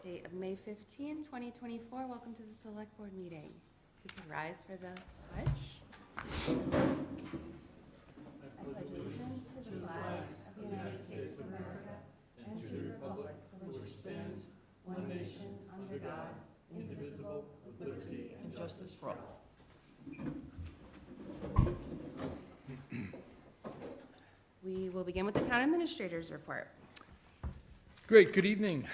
date of May 15, 2024. Welcome to the Select Board meeting. If you could rise for the pledge. I pledge allegiance to the flag of the United States of America and to the republic for which it stands, one nation, under God, indivisible, with liberty and justice for all. We will begin with the Town Administrator's report. Great, good evening.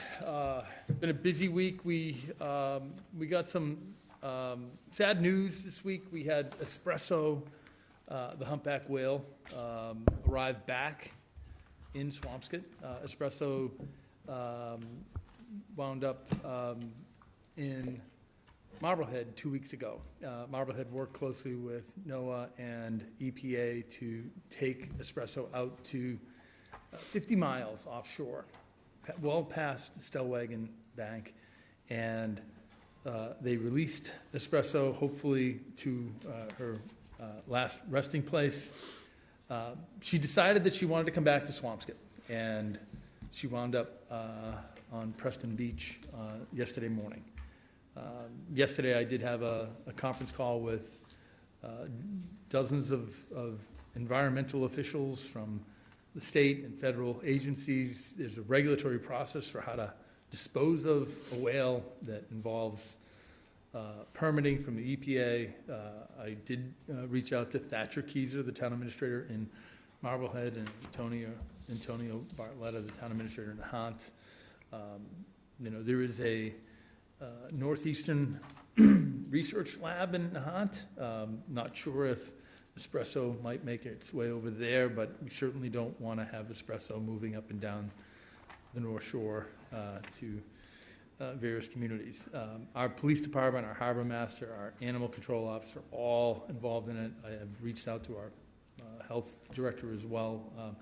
It's been a busy week. We got some sad news this week. We had Espresso, the humpback whale, arrive back in Swampscott. Espresso wound up in Marblehead 2 weeks ago. Marblehead worked closely with NOAA and EPA to take Espresso out to 50 miles offshore, well past Stellwagen Bank, and they released Espresso, hopefully to her last resting place. She decided that she wanted to come back to Swampscott, and she wound up on Preston Beach yesterday morning. Yesterday I did have a conference call with dozens of environmental officials from the state and federal agencies. There's a regulatory process for how to dispose of a whale that involves permitting from the EPA. I did reach out to Thatcher Keyser, the town administrator in Marblehead, and Antonio Bartletta, the town administrator in Nahant. There is a Northeastern research lab in Nahant. Not sure if Espresso might make its way over there, but we certainly don't want to have Espresso moving up and down the North Shore to various communities. Our police department, our harbor master, our animal control officer, all involved in it. I have reached out to our health director as well. I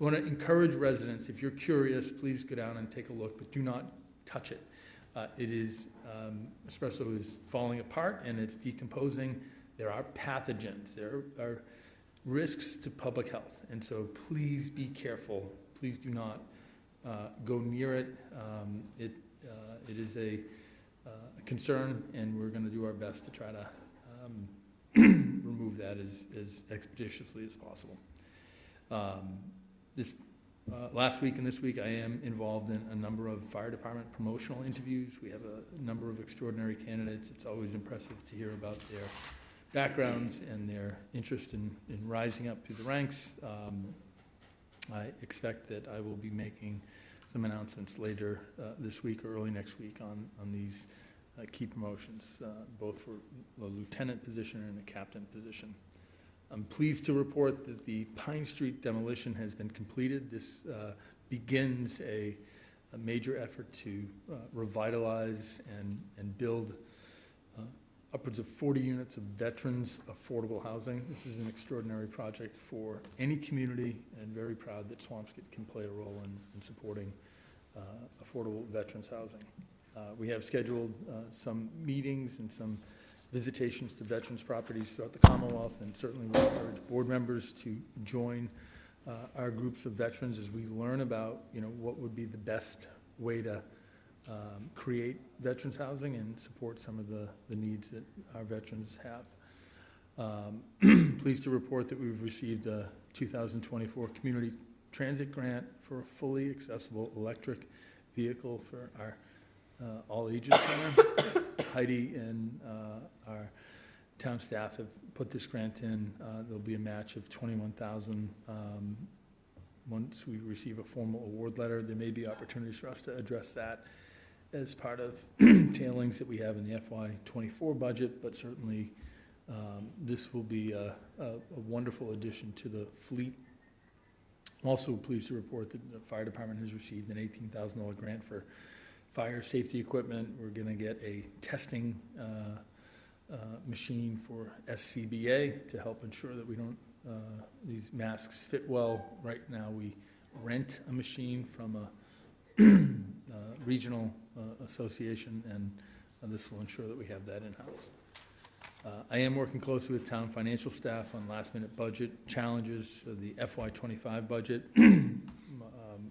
want to encourage residents, if you're curious, please go down and take a look, but do not touch it. Espresso is falling apart and it's decomposing. There are pathogens. There are risks to public health. And so please be careful. Please do not go near it. It is a concern, and we're going to do our best to try to remove that as expeditiously as possible. Last week and this week, I am involved in a number of fire department promotional interviews. We have a number of extraordinary candidates. It's always impressive to hear about their backgrounds and their interest in rising up through the ranks. I expect that I will be making some announcements later this week or early next week on these key promotions, both for the lieutenant position and the captain position. I'm pleased to report that the Pine Street demolition has been completed. This begins a major effort to revitalize and build upwards of 40 units of veterans affordable housing. This is an extraordinary project for any community, and very proud that Swampscott can play a role in supporting affordable veterans housing. We have scheduled some meetings and some visitations to veterans properties throughout the Commonwealth, and certainly we encourage board members to join our groups of veterans as we learn about what would be the best way to create veterans housing and support some of the needs that our veterans have. Pleased to report that we've received a 2024 Community Transit Grant for a fully accessible electric vehicle for our all ages center. Heidi and our town staff have put this grant in. There'll be a match of $21,000. Once we receive a formal award letter, there may be opportunities for us to address that as part of tailings that we have in the FY24 budget, but certainly this will be a wonderful addition to the fleet. I'm also pleased to report that the fire department has received an $18,000 grant for fire safety equipment. We're going to get a testing machine for SCBA to help ensure that we don't these masks fit well. Right now we rent a machine from a regional association, and this will ensure that we have that in-house. I am working closely with town financial staff on last-minute budget challenges for the FY25 budget.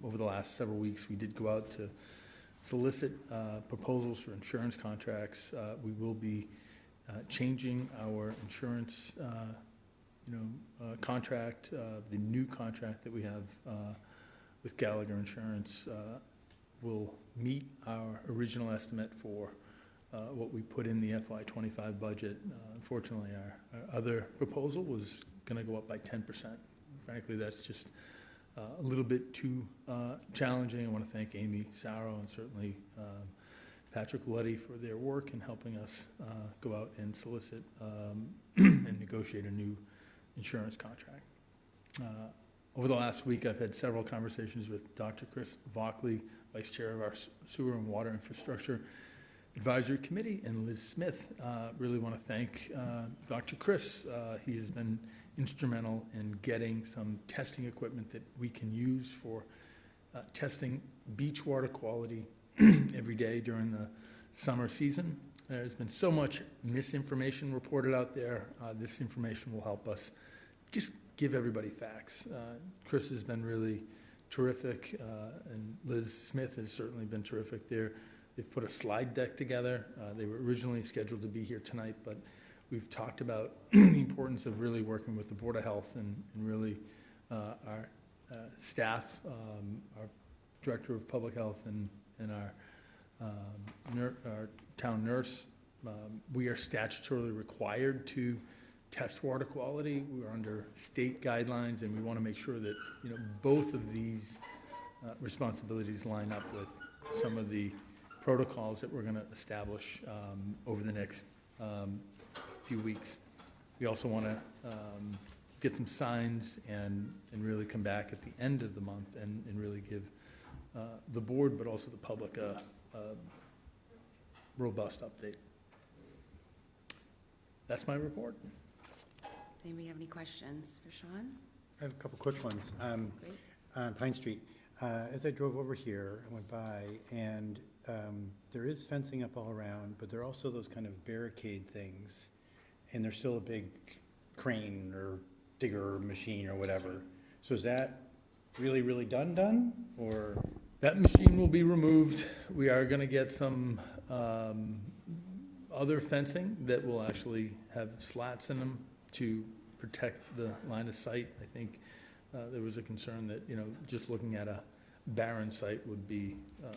Over the last several weeks, we did go out to solicit proposals for insurance contracts. We will be changing our insurance contract. The new contract that we have with Gallagher Insurance will meet our original estimate for what we put in the FY25 budget. Unfortunately, our other proposal was going to go up by 10%. Frankly, that's just a little bit too challenging. I want to thank Amy Sarro and certainly Patrick Luddy for their work in helping us go out and solicit and negotiate a new insurance contract. Over the last week, I've had several conversations with Dr. Chris Vockley, Vice Chair of our Sewer and Water Infrastructure Advisory Committee, and Liz Smith. Really want to thank Dr. Chris. He has been instrumental in getting some testing equipment that we can use for testing beach water quality every day during the summer season. There's been so much misinformation reported out there. This information will help us just give everybody facts. Chris has been really terrific, and Liz Smith has certainly been terrific there. They've put a slide deck together. They were originally scheduled to be here tonight, but we've talked about the importance of really working with the Board of Health and really our staff, our Director of Public Health and our town nurse. We are statutorily required to test water quality. We are under state guidelines, and we want to make sure that both of these responsibilities line up with some of the protocols that we're going to establish over the next few weeks. We also want to get some signs and really come back at the end of the month and really give the board, but also the public, a robust update. That's my report. Does anybody have any questions for Sean? I have a couple quick ones. Great. On Pine Street, as I drove over here, I went by, and there is fencing up all around, but there are also those kind of barricade things, and there's still a big crane or digger machine or whatever. So is that really done, or? That machine will be removed. We are going to get some other fencing that will actually have slats in them to protect the line of sight. I think there was a concern that, just looking at a barren site would be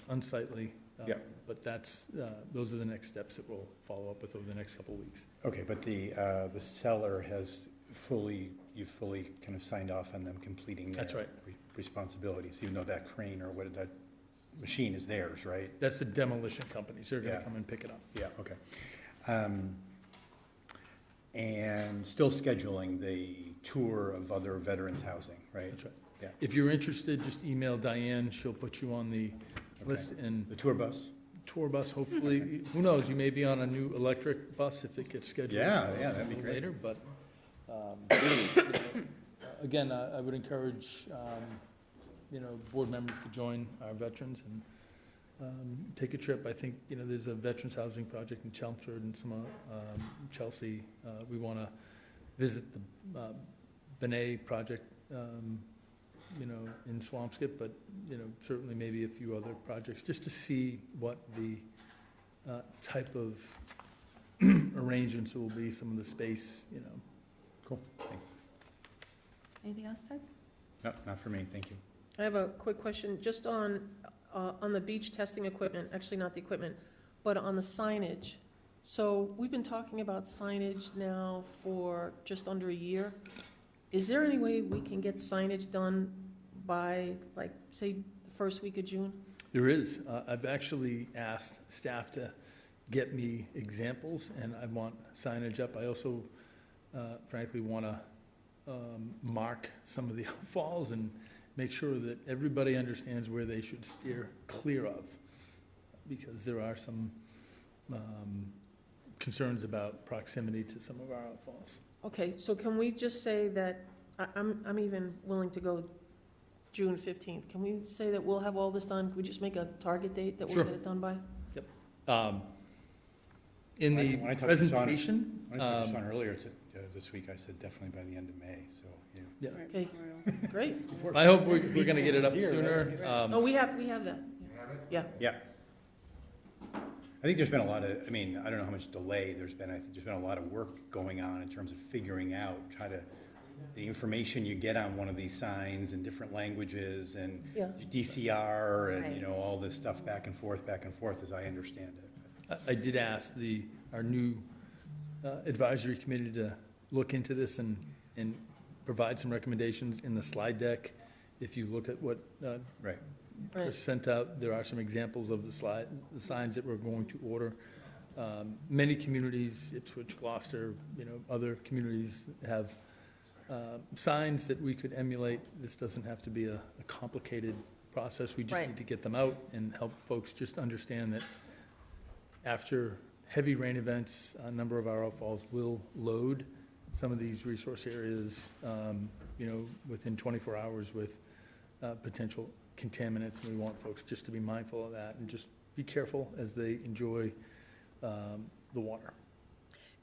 unsightly. Yeah. But that's those are the next steps that we'll follow up with over the next couple of weeks. Okay, but the seller has you've fully kind of signed off on them completing their That's right. Responsibilities, even though that crane or what that machine is theirs, right? That's the demolition companies. They're going to Yeah. come and pick it up. Yeah, okay. And still scheduling the tour of other veterans housing, right? That's right. Yeah. If you're interested, just email Diane. She'll put you on the list. And The tour bus? tour bus, hopefully. Who knows? You may be on a new electric bus if it gets scheduled. Yeah, that'd be great. Later, but again, I would encourage board members to join our veterans and take a trip. I think there's a veterans housing project in Chelmsford and some Chelsea. We want to visit the Benet project in Swampscott, but certainly maybe a few other projects just to see what the type of arrangements will be, some of the space. Cool, thanks. Anything else, Doug? No, not for me, thank you. I have a quick question, just on the beach testing equipment, actually not the equipment, but on the signage. So we've been talking about signage now for just under a year. Is there any way we can get signage done by, like, say, the first week of June? There is. I've actually asked staff to get me examples, and I want signage up. I also, frankly, want to mark some of the outfalls and make sure that everybody understands where they should steer clear of, because there are some concerns about proximity to some of our outfalls. Okay, so can we just say that, I'm even willing to go June 15th. Can we say that we'll have all this done? Can we just make a target date that we'll Sure. get it done by? In When I the talked to presentation, I talked to Sean earlier this week, I said definitely by the end of May, so, yeah. yeah. Okay, great. I hope we're going to get it up Here, sooner. right? Oh, we have that. Yeah. Yeah, think there's been a lot of, I mean, I don't know how much delay there's been. I think there's been a lot of work going on in terms of figuring out, the information you get on one of these signs in different languages and Yeah. DCR and, Right. all this stuff back and forth, as I understand it. I did ask our new advisory committee to look into this and provide some recommendations in the slide deck. If you look at what Right. Chris sent out, there are some examples of the signs that we're going to order. Many communities, Ipswich, Gloucester, other communities have signs that we could emulate. This doesn't have to be a complicated process. We just Right. need to get them out and help folks just understand that after heavy rain events, a number of our outfalls will load some of these resource areas, within 24 hours with potential contaminants. And we want folks just to be mindful of that and just be careful as they enjoy the water.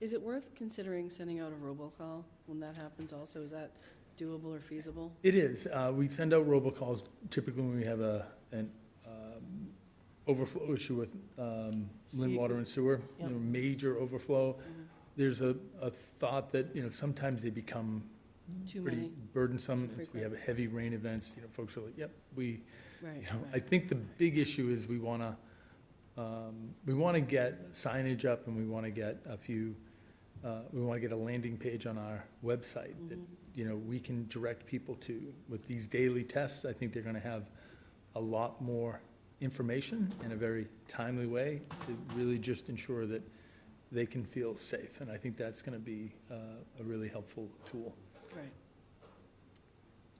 Is it worth considering sending out a robocall when that happens also? Is that doable or feasible? It is. We send out robocalls typically when we have an overflow issue with Lynn Water and Sewer, Yep. major overflow. There's a thought that, sometimes they become Too pretty many, burdensome. If we Frequent. have heavy rain events, folks are like, yep, right. I think the big issue is we want to get signage up and we want to get a landing page on our website that, we can direct people to. With these daily tests, I think they're going to have a lot more information in a very timely way to really just ensure that they can feel safe. And I think that's going to be a really helpful tool. Right.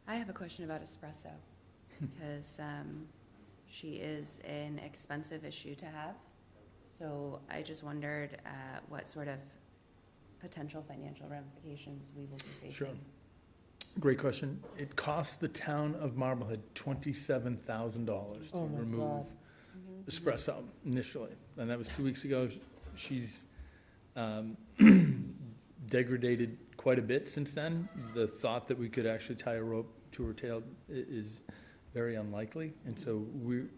I have a question about espresso, because she is an expensive issue to have. So I just wondered what sort of potential financial ramifications we will be facing. Sure. Great question. It cost the town of Marblehead $27,000 to Oh my remove God. espresso initially, and that was 2 weeks ago. She's degraded quite a bit since then. The thought that we could actually tie a rope to her tail is very unlikely, and so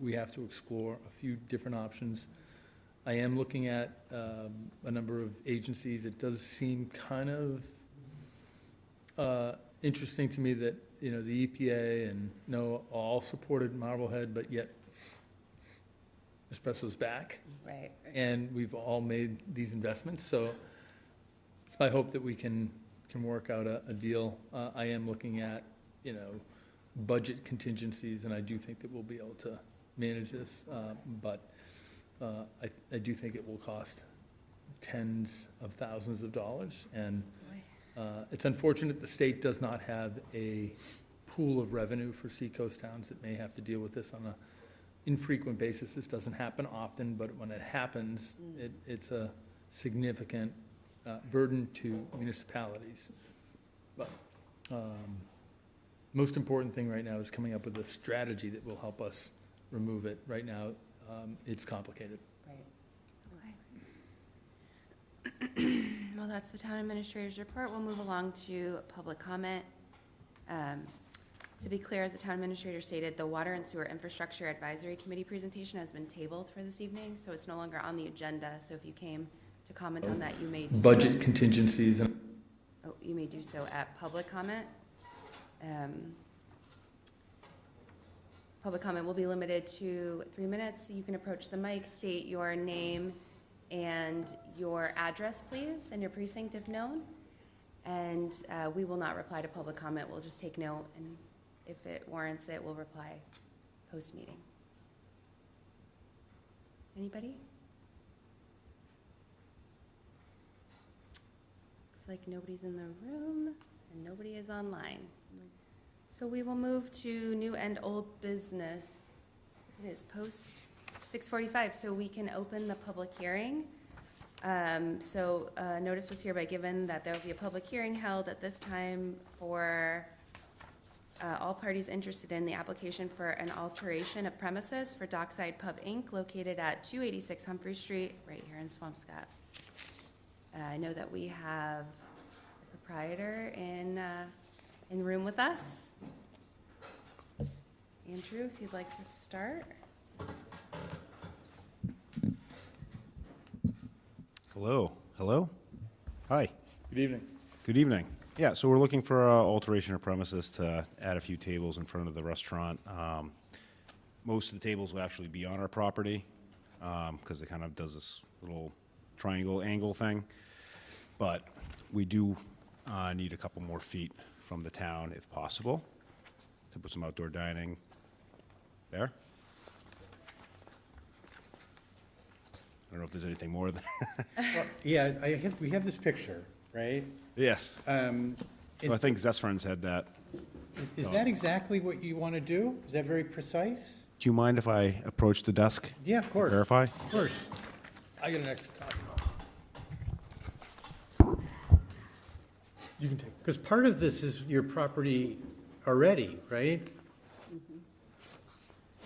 we have to explore a few different options. I am looking at a number of agencies. It does seem kind of interesting to me that, the EPA and NOAA all supported Marblehead, but yet espresso's back. Right. And we've all made these investments, so it's my hope that we can work out a deal. I am looking at, budget contingencies, and I do think that we'll be able to manage this, but I do think it will cost tens of thousands of dollars, and it's unfortunate the state does not have a pool of revenue for seacoast towns that may have to deal with this on an infrequent basis. This doesn't happen often, but when it happens, it's a significant burden to municipalities. But most important thing right now is coming up with a strategy that will help us remove it. Right now, it's complicated. Okay. Well, that's the town administrator's report. We'll move along to public comment. To be clear, as the town administrator stated, the Water and Sewer Infrastructure Advisory Committee presentation has been tabled for this evening, so it's no longer on the agenda. So if you came to comment on that, you may do Budget contingencies. you may do so at public comment. Public comment will be limited to 3 minutes. You can approach the mic, state your name and your address, please, and your precinct if known. And we will not reply to public comment. We'll just take note, and if it warrants it, we'll reply post-meeting. Anybody? Looks like nobody's in the room and nobody is online. So we will move to new and old business. It is post 6:45, so we can open the public hearing. Notice was hereby given that there will be a public hearing held at this time for all parties interested in the application for an alteration of premises for Dockside Pub, Inc., located at 286 Humphrey Street, right here in Swampscott. I know that we have the proprietor in the room with us. Andrew, if you'd like to start. Hello. Hello. Hi. Good evening. Good evening. Yeah, so we're looking for alteration of premises to add a few tables in front of the restaurant. Most of the tables will actually be on our property because it kind of does this little triangle angle thing. But we do need a couple more feet from the town, if possible, to put some outdoor dining there. I don't know if there's anything more than, Well, yeah, we have this picture, right? yes. So I think Zest Friends had that. Is that exactly what you want to do? Is that very precise? Do you mind if I approach the desk? Yeah, of course. Verify? Of course. I got an extra copy. You can take that. Because part of this is your property already, right? It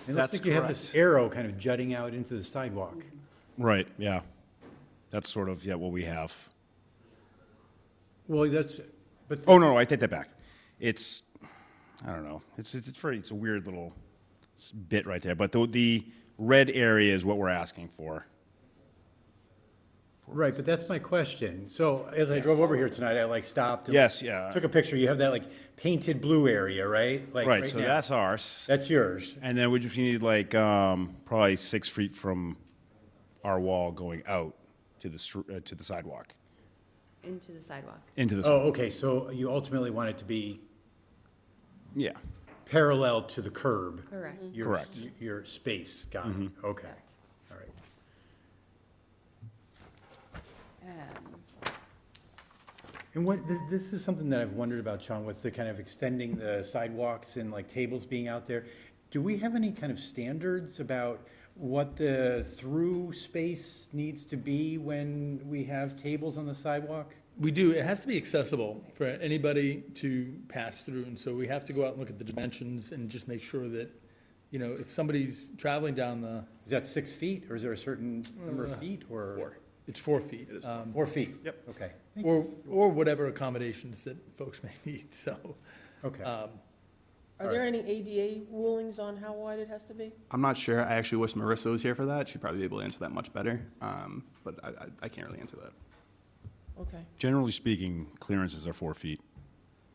looks That's like you have this correct. arrow kind of jutting out into the sidewalk. Right, yeah. That's sort of, yeah, what we have. Well, but Oh, no, I take that back. It's, I don't know, it's a weird little bit right there, but the red area is what we're asking for. right, but that's my question. So as I drove over here tonight, I stopped. and Yes, yeah. Took a picture. You have that painted blue area, right? Like Right, so now. that's ours. That's yours. And then we just need probably 6 feet from our wall going out to the sidewalk, Into the sidewalk. into the, Oh, okay, so you ultimately want it to be yeah. parallel to the curb. Correct. Correct. Your space, got it, okay, all right. And this is something that I've wondered about, Sean, with the kind of extending the sidewalks and tables being out there. Do we have any kind of standards about what the through space needs to be when we have tables on the sidewalk? We do. It has to be accessible for anybody to pass through, and so we have to go out and look at the dimensions and just make sure that, if somebody's traveling down the Is that 6 feet, or is there a certain number of feet, or? 4, it's 4 feet. 4 feet? Yep. Okay, Or whatever accommodations that folks may need, so. okay. Are there any ADA rulings on how wide it has to be? I'm not sure. I actually wish Marissa was here for that. She'd probably be able to answer that much better. But I can't really answer that. Okay. Generally speaking, clearances are 4 feet.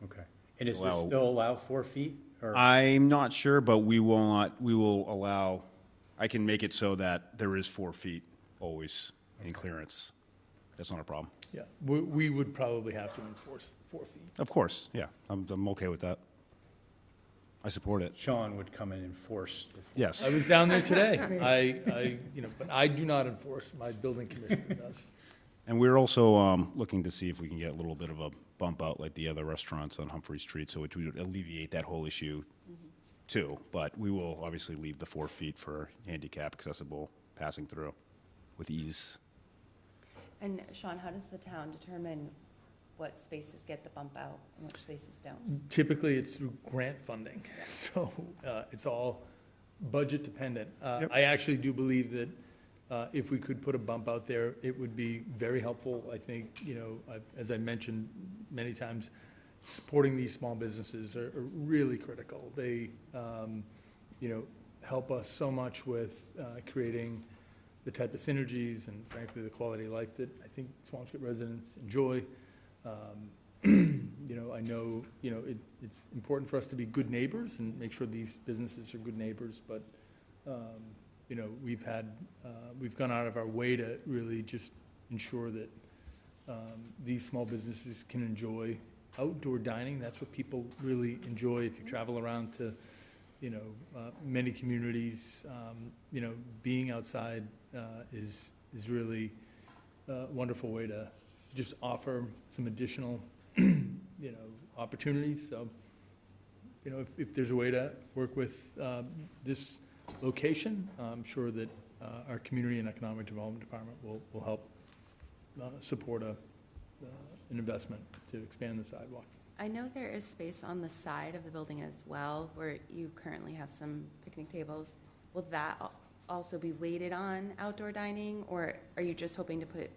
Okay. And does this Allow- still allow 4 feet? Or I'm not sure, but we will allow, I can make it so that there is 4 feet always in clearance. That's not a problem. Yeah, we would probably have to enforce 4 feet. Of course, yeah, I'm okay with that. I support it. Sean would come and enforce the. Yes. I was down there today. But I do not enforce, my building commissioner does. And we're also looking to see if we can get a little bit of a bump out like the other restaurants on Humphrey Street, so it would alleviate that whole issue too. But we will obviously leave the 4 feet for handicap accessible passing through with ease. And Sean, how does the town determine what spaces get the bump out and which spaces don't? Typically, it's through grant funding, so it's all budget dependent. Yep. I actually do believe that if we could put a bump out there, it would be very helpful. I think, as I mentioned many times, supporting these small businesses are really critical. They, help us so much with creating the type of synergies and frankly, the quality of life that I think Swampscott residents enjoy. I know, it's important for us to be good neighbors and make sure these businesses are good neighbors, but, we've gone out of our way to really just ensure that these small businesses can enjoy outdoor dining. That's what people really enjoy. If you travel around to, many communities, being outside is really a wonderful way to just offer some additional, opportunities. So, if there's a way to work with this location, I'm sure that our Community and Economic Development Department will help support an investment to expand the sidewalk. I know there is space on the side of the building as well, where you currently have some picnic tables. Will that also be weighted on outdoor dining, or are you just hoping to put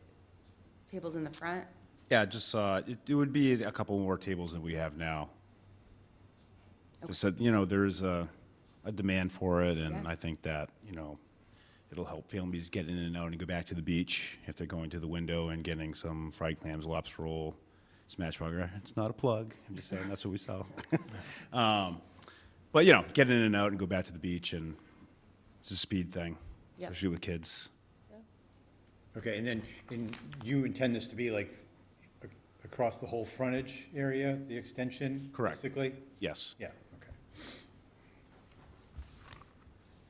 tables in the front? Yeah, just, it would be a couple more tables than we have now. Okay. Just that, there's a demand for it, and Yeah. I think that, it'll help families get in and out and go back to the beach if they're going to the window and getting some fried clams, lobster roll, smash burger. It's not a plug. I'm just saying that's what we sell. But, you know, get in and out and go back to the beach, and it's a speed thing, Yep. especially with kids. Okay, and then, you intend this to be like across the whole frontage area, the extension? Correct. Basically? Yes. Yeah, okay.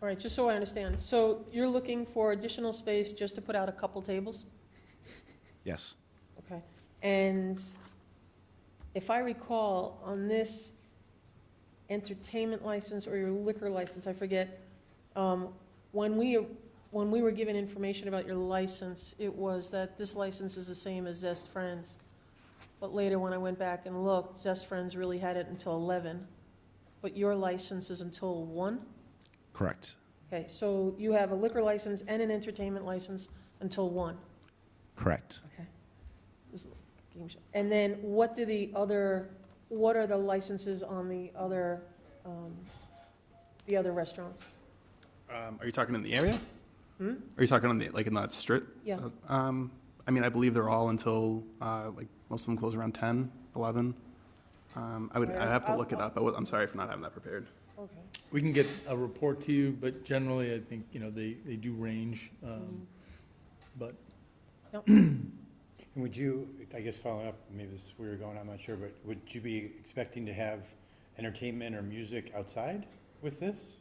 All right, just so I understand, so you're looking for additional space just to put out a couple tables? Yes. Okay, and if I recall, on this entertainment license or your liquor license, I forget, when we were given information about your license, it was that this license is the same as Zest Friends. But later, when I went back and looked, Zest Friends really had it until 11, but your license is until 1? Correct. Okay, so you have a liquor license and an entertainment license until 1? Correct. Okay. And then what are the licenses on the other restaurants? Are you talking in the area? Hmm? Are you talking on the, like in that strip? Yeah. I mean, I believe they're all until, like, most of them close around 10, 11. I'd have to look it up. I'm sorry for not having that prepared. Okay. We can get a report to you, but generally, I think, you know, they do range, but And would you, I guess following up, maybe this is where you're going, I'm not sure, but would you be expecting to have entertainment or music outside with this?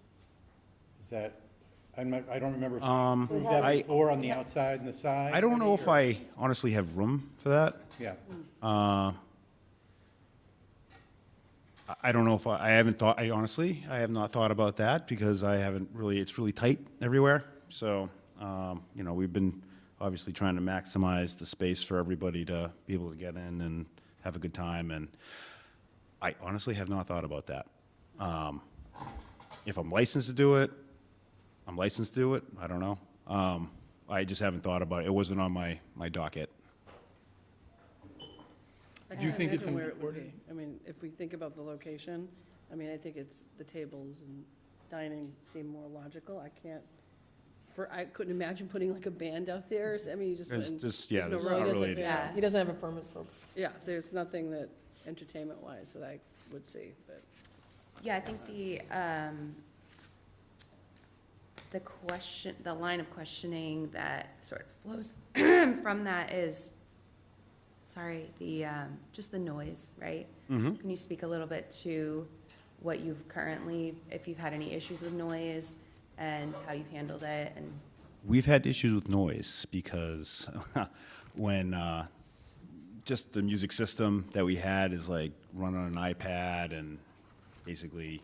Is that, I don't remember if you approved that I- before on the outside and the side? I don't know maybe, if or- I honestly have room for that. Yeah, I don't know if I haven't thought, I have not thought about that because I haven't really, it's really tight everywhere. So, you know, we've been obviously trying to maximize the space for everybody to be able to get in and have a good time. And I honestly have not thought about that. If I'm licensed to do it, I'm licensed to do it. I don't know. I just haven't thought about it. It wasn't on my docket. do you think it's Imagine where it would important? be. I mean, if we think about the location, I mean, I think it's the tables and dining seem more logical. I couldn't imagine putting like a band out there. I mean, you just. There's and just, yeah, there's there's no not road, really. yeah. He doesn't have a permit for, Yeah, there's nothing that entertainment-wise that I would see, but. Yeah, I think the line of questioning that sort of flows from that is, just the noise, right? Mhm. Can you speak a little bit to what you've currently, if you've had any issues with noise and how you've handled it and? We've had issues with noise because when just the music system that we had is like run on an iPad, and basically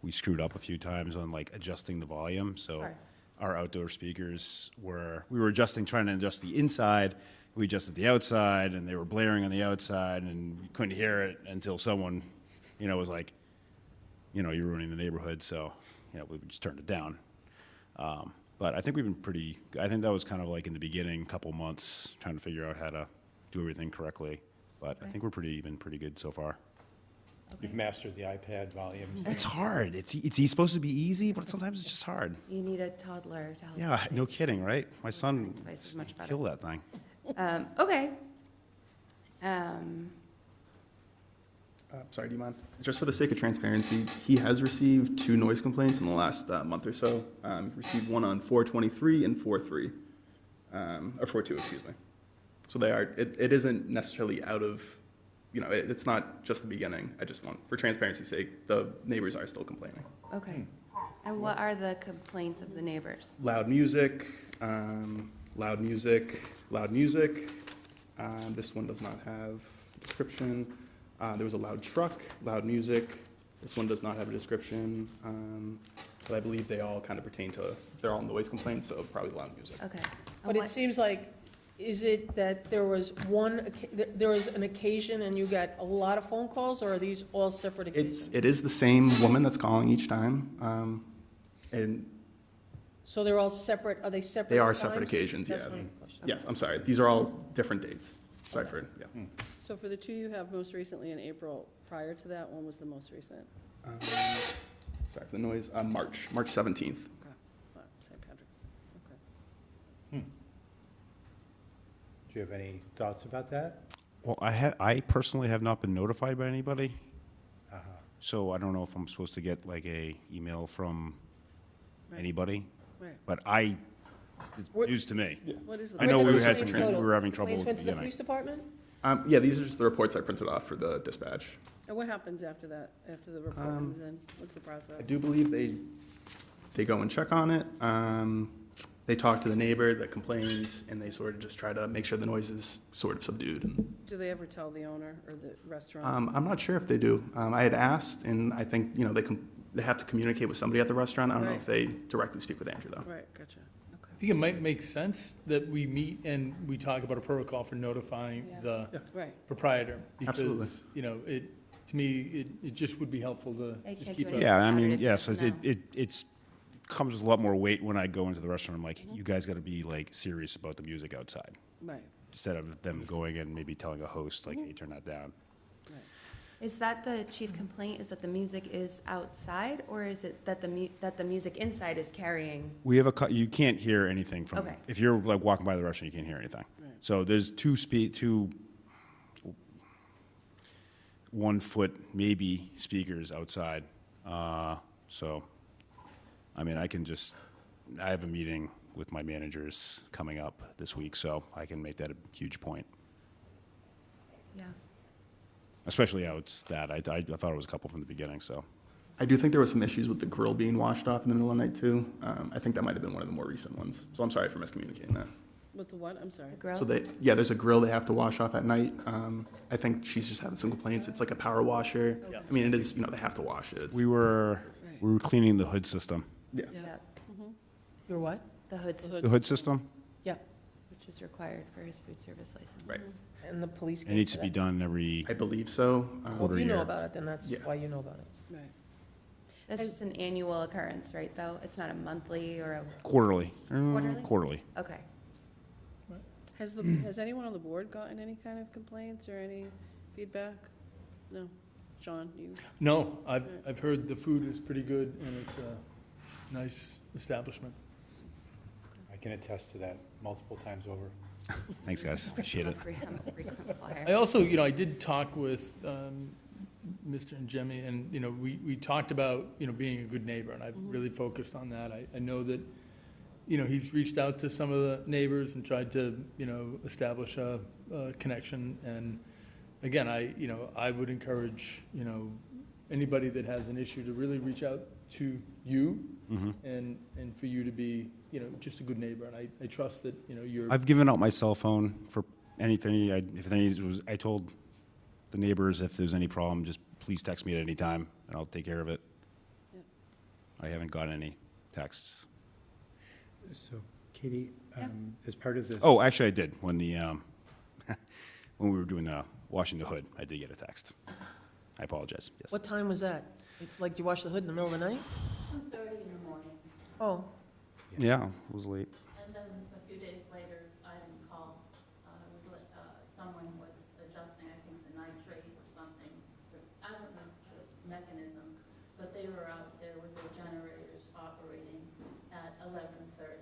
we screwed up a few times on like adjusting the volume. So Sure. our outdoor speakers we were trying to adjust the inside. We adjusted the outside, and they were blaring on the outside, and we couldn't hear it until someone, you know, was like, you know, you're ruining the neighborhood. So, you know, we just turned it down. But I think we've been I think that was kind of like in the beginning, couple months, trying to figure out how to do everything correctly. But I think we're been pretty good so far. you've mastered the iPad volumes. It's hard. It's supposed to be easy, but sometimes it's just hard. You need a toddler to help. Yeah, no kidding, right? My son Twice as much better. killed that thing. Okay. Sorry, do you mind? Just for the sake of transparency, he has received 2 noise complaints in the last month or so. Received one on 4/23 and 4/3, or 4/2, excuse me. So it isn't necessarily out of, you know, it's not just the beginning. I just want, for transparency's sake, the neighbors are still complaining. Okay. And what are the complaints of the neighbors? Loud music, loud music, loud music. This one does not have a description. There was a loud truck, loud music. This one does not have a description. But I believe they all kind of pertain to, they're all noise complaints, so probably loud music. Okay. but it seems like, is it that there was an occasion and you got a lot of phone calls, or are these all separate occasions? It is the same woman that's calling each time. And So they're all separate, are they separate they are times? separate occasions, That's yeah. my question. Yes, I'm sorry. These are all different dates. Sorry for, yeah. So for the 2 you have most recently in April, prior to that, when was the most recent? Sorry for the noise. March 17th. Okay. St. Patrick's Do you have any thoughts about that? Well, I personally have not been notified by anybody, Uh-huh. so I don't know if I'm supposed to get like a email from Right. anybody. Right. But it's What- news to me. What is the? I know Where we did had the some, complaints we go to? were having trouble Complaints with went the to the beginning. police department? Yeah, these are just the reports I printed off for the dispatch. And what happens after that, after the report comes in? What's the process? I do believe they go and check on it. They talk to the neighbor that complained, and they sort of just try to make sure the noise is sort of subdued. And, Do they ever tell the owner or the restaurant? I'm not sure if they do. I had asked, and I think, you know, they have to communicate with somebody at the restaurant. I don't know if they directly speak with Andrew, though. Right, gotcha. I think it might make sense that we meet and we talk about a protocol for notifying Yeah. the Right. proprietor. Absolutely. Because, you know, to me, it just would be helpful to They just can't keep do a. anything. Yeah, I about it mean, if yes, you it, don't know. it's comes with a lot more weight when I go into the restaurant. I'm like, you guys got to be like serious about the music outside, Right. instead of them going and maybe telling a host like, hey, turn that down. Is that the chief complaint, is that the music is outside, or is it that the music inside is carrying? We have you can't hear anything from, Okay. if you're like walking by the restaurant, you can't hear anything. Right. So there's two 1 foot maybe speakers outside. So, I mean, I have a meeting with my managers coming up this week, so I can make that a huge point. Yeah. Especially out that, I thought it was a couple from the beginning, so. I do think there were some issues with the grill being washed off in the middle of the night, too. I think that might have been one of the more recent ones. So I'm sorry for miscommunicating that. With the what? I'm sorry. The grill? So there's a grill they have to wash off at night. I think she's just having some complaints. It's like a power washer. Yeah. I mean, it is, you know, they have to wash it. It's- We were cleaning the hood system. Yeah. Yeah, Your what? the hood, The The hood system, Yeah, which is required for his food service license. Right. and the police. it needs to be done every, I believe so. Well, quarter if you know year. about it, then that's Yeah. why you know about it. Right. That's just an annual occurrence, right, though? It's not a monthly or a, quarterly. Quarterly? Quarterly. okay. Has anyone on the board gotten any kind of complaints or any feedback? No? Sean, you? No, I've heard the food is pretty good and it's a nice establishment. I can attest to that multiple times over. Thanks, guys, appreciate it. I'm a frequent flyer. I also, you know, I did talk with Mr. and Jemmy, and, you know, we talked about, you know, being a good neighbor, and I've really focused on that. I know that, you know, he's reached out to some of the neighbors and tried to, you know, establish a connection. And again, I would encourage, you know, anybody that has an issue to really reach out to you and for you to be, you know, just a good neighbor. And I trust that, you know, you're. I've given out my cell phone for anything. I told the neighbors if there's any problem, just please text me at any time, and I'll take care of it. Yep. I haven't got any texts. So, Katie, as part of this. Oh, actually, I did. When when we were doing washing the hood, I did get a text. I apologize. Yes. What time was that? It's like, you wash the hood in the middle of the night? 2:30 in the morning, Oh, Yeah, it was late. and then a few days later, I didn't call. Someone was adjusting, I think, the nitrate or something. I don't know the mechanisms, but they were out there with their generators operating at 11:30.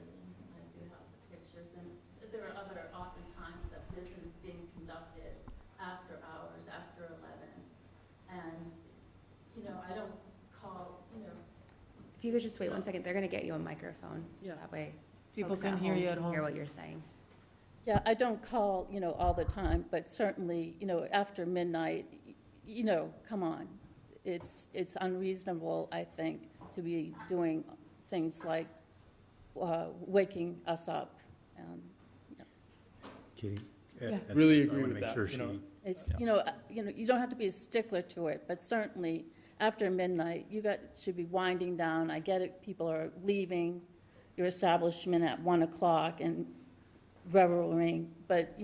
I do have the pictures, and there are other oftentimes that business being conducted after hours, after 11. And, you know, I don't call, you know, If you could just wait 1 second, they're gonna get you a microphone, so Yeah. that way people folks can hear you at can hear home. what you're saying. Yeah, I don't call, all the time, but certainly, after midnight, come on. It's unreasonable, I think, to be doing things like waking us up. Katie? Really I agree wanna with make that, sure you know. It's, you don't have to be a stickler to it, but certainly, after midnight, should be winding down. I get it, people are leaving your establishment at 1 o'clock and reveling, but,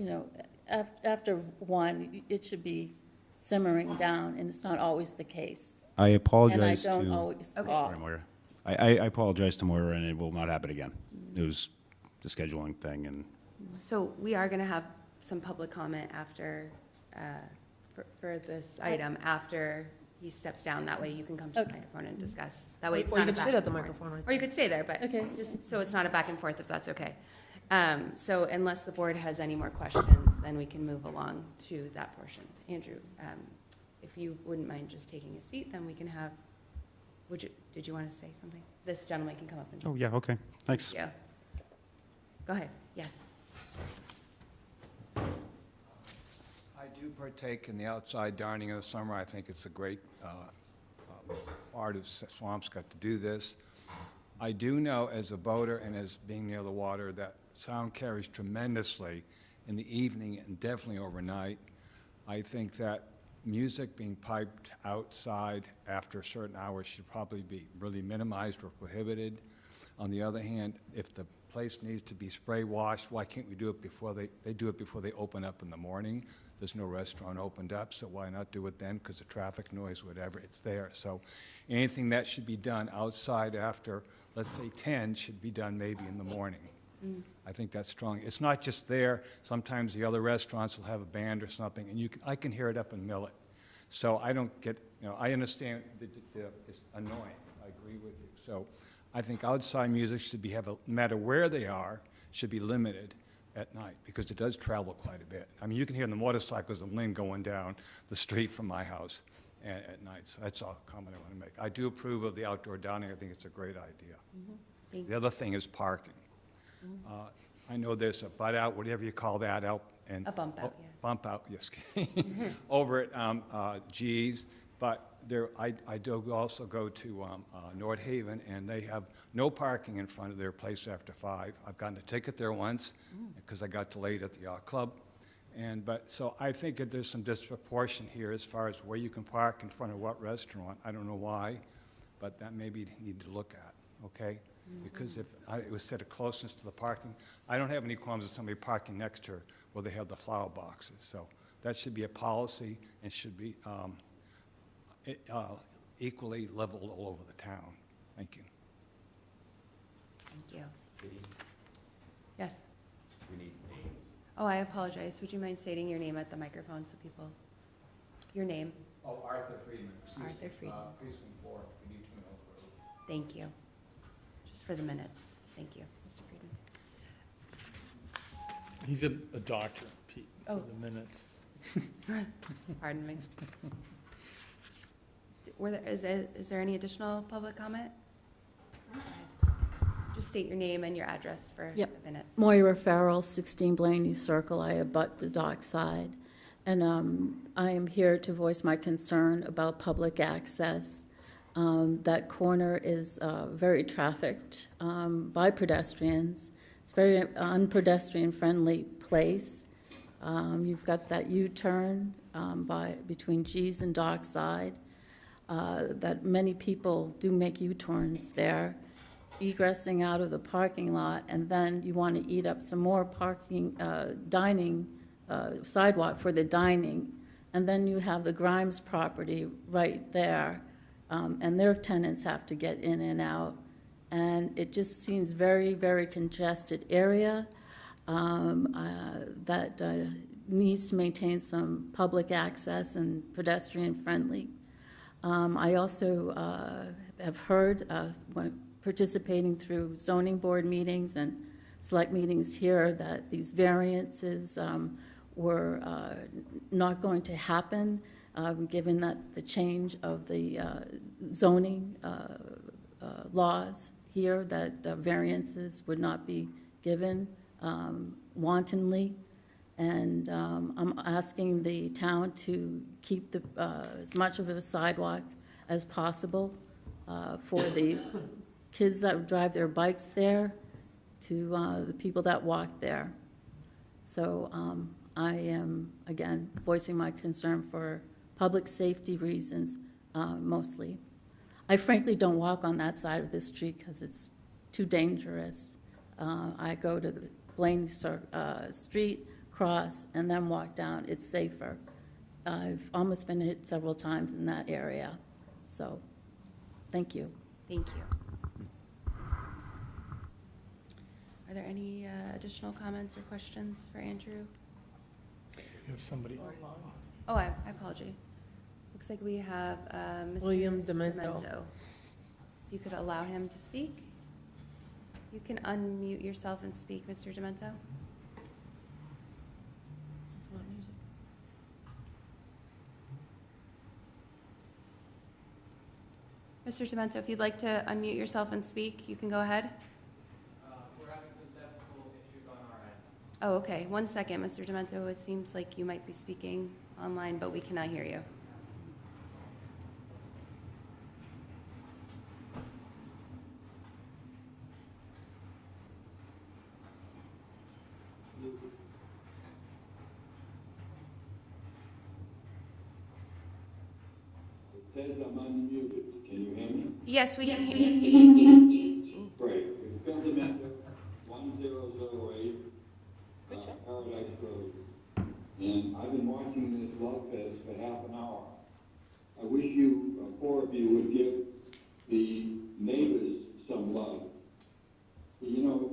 after 1, it should be simmering down, and it's not always the case. I apologize And I to. don't always Okay. call. Sorry, Moira. I apologize to Moira, and it will not happen again. It was the scheduling thing, and So we are gonna have some public comment after, for this item, after he steps down. That way you can come to the Okay. microphone and discuss. That way it's Or you not a could back sit at and the forth. microphone, right? Or you could stay there, but Okay. just so it's not a back and forth, if that's okay. So unless the board has any more questions, then we can move along to that portion. Andrew, if you wouldn't mind just taking a seat, then we can have, did you want to say something? This gentleman can come up and. Oh, yeah, okay, thanks. Yeah. Go ahead, yes. I do partake in the outside dining in the summer. I think it's a great part of Swampscott to do this. I do know, as a boater and as being near the water, that sound carries tremendously in the evening and definitely overnight. I think that music being piped outside after certain hours should probably be really minimized or prohibited. On the other hand, if the place needs to be spray washed, why can't we do it before they do it before they open up in the morning? There's no restaurant opened up, so why not do it then? Because the traffic noise, whatever, it's there. So anything that should be done outside after, let's say 10, should be done maybe in the morning. I think that's strong. It's not just there. Sometimes the other restaurants will have a band or something, and I can hear it up in Millet. So I don't get, I understand it's annoying. I agree with you. So I think outside music should be, no matter where they are, should be limited at night, because it does travel quite a bit. I mean, you can hear the motorcycles and Lynn going down the street from my house at night. So that's all comment I want to make. I do approve of the outdoor dining. I think it's a great idea. The other thing is parking. I know there's a butt out, whatever you call that, out and A bump out, yeah. Bump out, yes, over at G's. But I do also go to North Haven, and they have no parking in front of their place after 5. I've gotten a ticket there once because I got delayed at the yacht club. So I think that there's some disproportion here as far as where you can park in front of what restaurant. I don't know why, but that maybe you need to look at, okay? Because if it was set of closeness to the parking, I don't have any qualms with somebody parking next to her where they have the flower boxes. So that should be a policy and should be equally leveled all over the town. Thank you. Thank you. Yes? We need names. Oh, I apologize. Would you mind stating your name at the microphone so people, your name? Oh, Arthur Friedman. Arthur Friedman. Precinct 4, we need to know Road. Thank you. Just for the minutes. Thank you, Mr. Friedman. He's a doctor, Pete, for Oh. the minutes. Pardon me. Is there any additional public comment? Just state your name and your address for Yep. the minutes. Moira Farrell, 16 Blaney Circle. I abut the dockside. And I am here to voice my concern about public access. That corner is very trafficked by pedestrians. It's a very unpedestrian-friendly place. You've got that U-turn between G's and Dockside. That many people do make U-turns there, egressing out of the parking lot, and then you want to eat up some more dining sidewalk for the dining, and then you have the Grimes property right there, and their tenants have to get in and out, and it just seems very, very congested area that needs to maintain some public access and pedestrian-friendly. I also have heard, when participating through zoning board meetings and select meetings here, that these variances were not going to happen, given that the change of the zoning laws here, that variances would not be given wantonly. And I'm asking the town to keep as much of a sidewalk as possible for the kids that drive their bikes there to the people that walk there. So I am, again, voicing my concern for public safety reasons mostly. I frankly don't walk on that side of the street because it's too dangerous. I go to the Blaney Street, cross, and then walk down. It's safer. I've almost been hit several times in that area. So, thank you. Thank you. Are there any additional comments or questions for Andrew? You have somebody online. Oh, I apologize. Looks like we have Mr. William Demento. If you could allow him to speak. You can unmute yourself and speak, Mr. Demento. It's not music. Mr. Demento, if you'd like to unmute yourself and speak, you can go ahead. We're having some technical issues on our end. Oh, okay. One second, Mr. Demento. It seems like you might be speaking online, but we cannot hear you. It says I'm unmuted. Can you hear me? Yes, we can hear you. Great. It's Bill Demento, 1008 Paradise Road. And I've been watching this love fest for half an hour. I wish you, 4 of you, would give the neighbors some love. You know,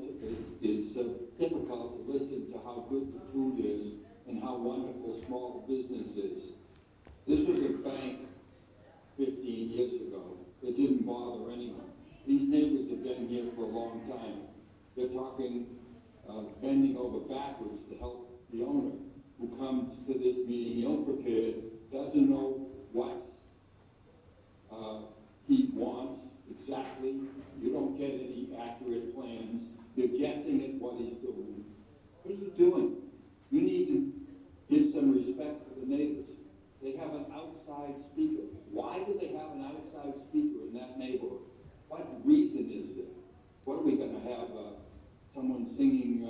it's difficult to listen to how good the food is and how wonderful small business is. This was a bank 15 years ago. It didn't bother anyone. These neighbors have been here for a long time. They're talking, bending over backwards to help the owner who comes to this meeting ill-prepared, doesn't know what he wants exactly. You don't get any accurate plans. You're guessing at what he's doing. What are you doing? You need to give some respect to the neighbors. They have an outside speaker. Why do they have an outside speaker in that neighborhood? What reason is there? What are we going to have, someone singing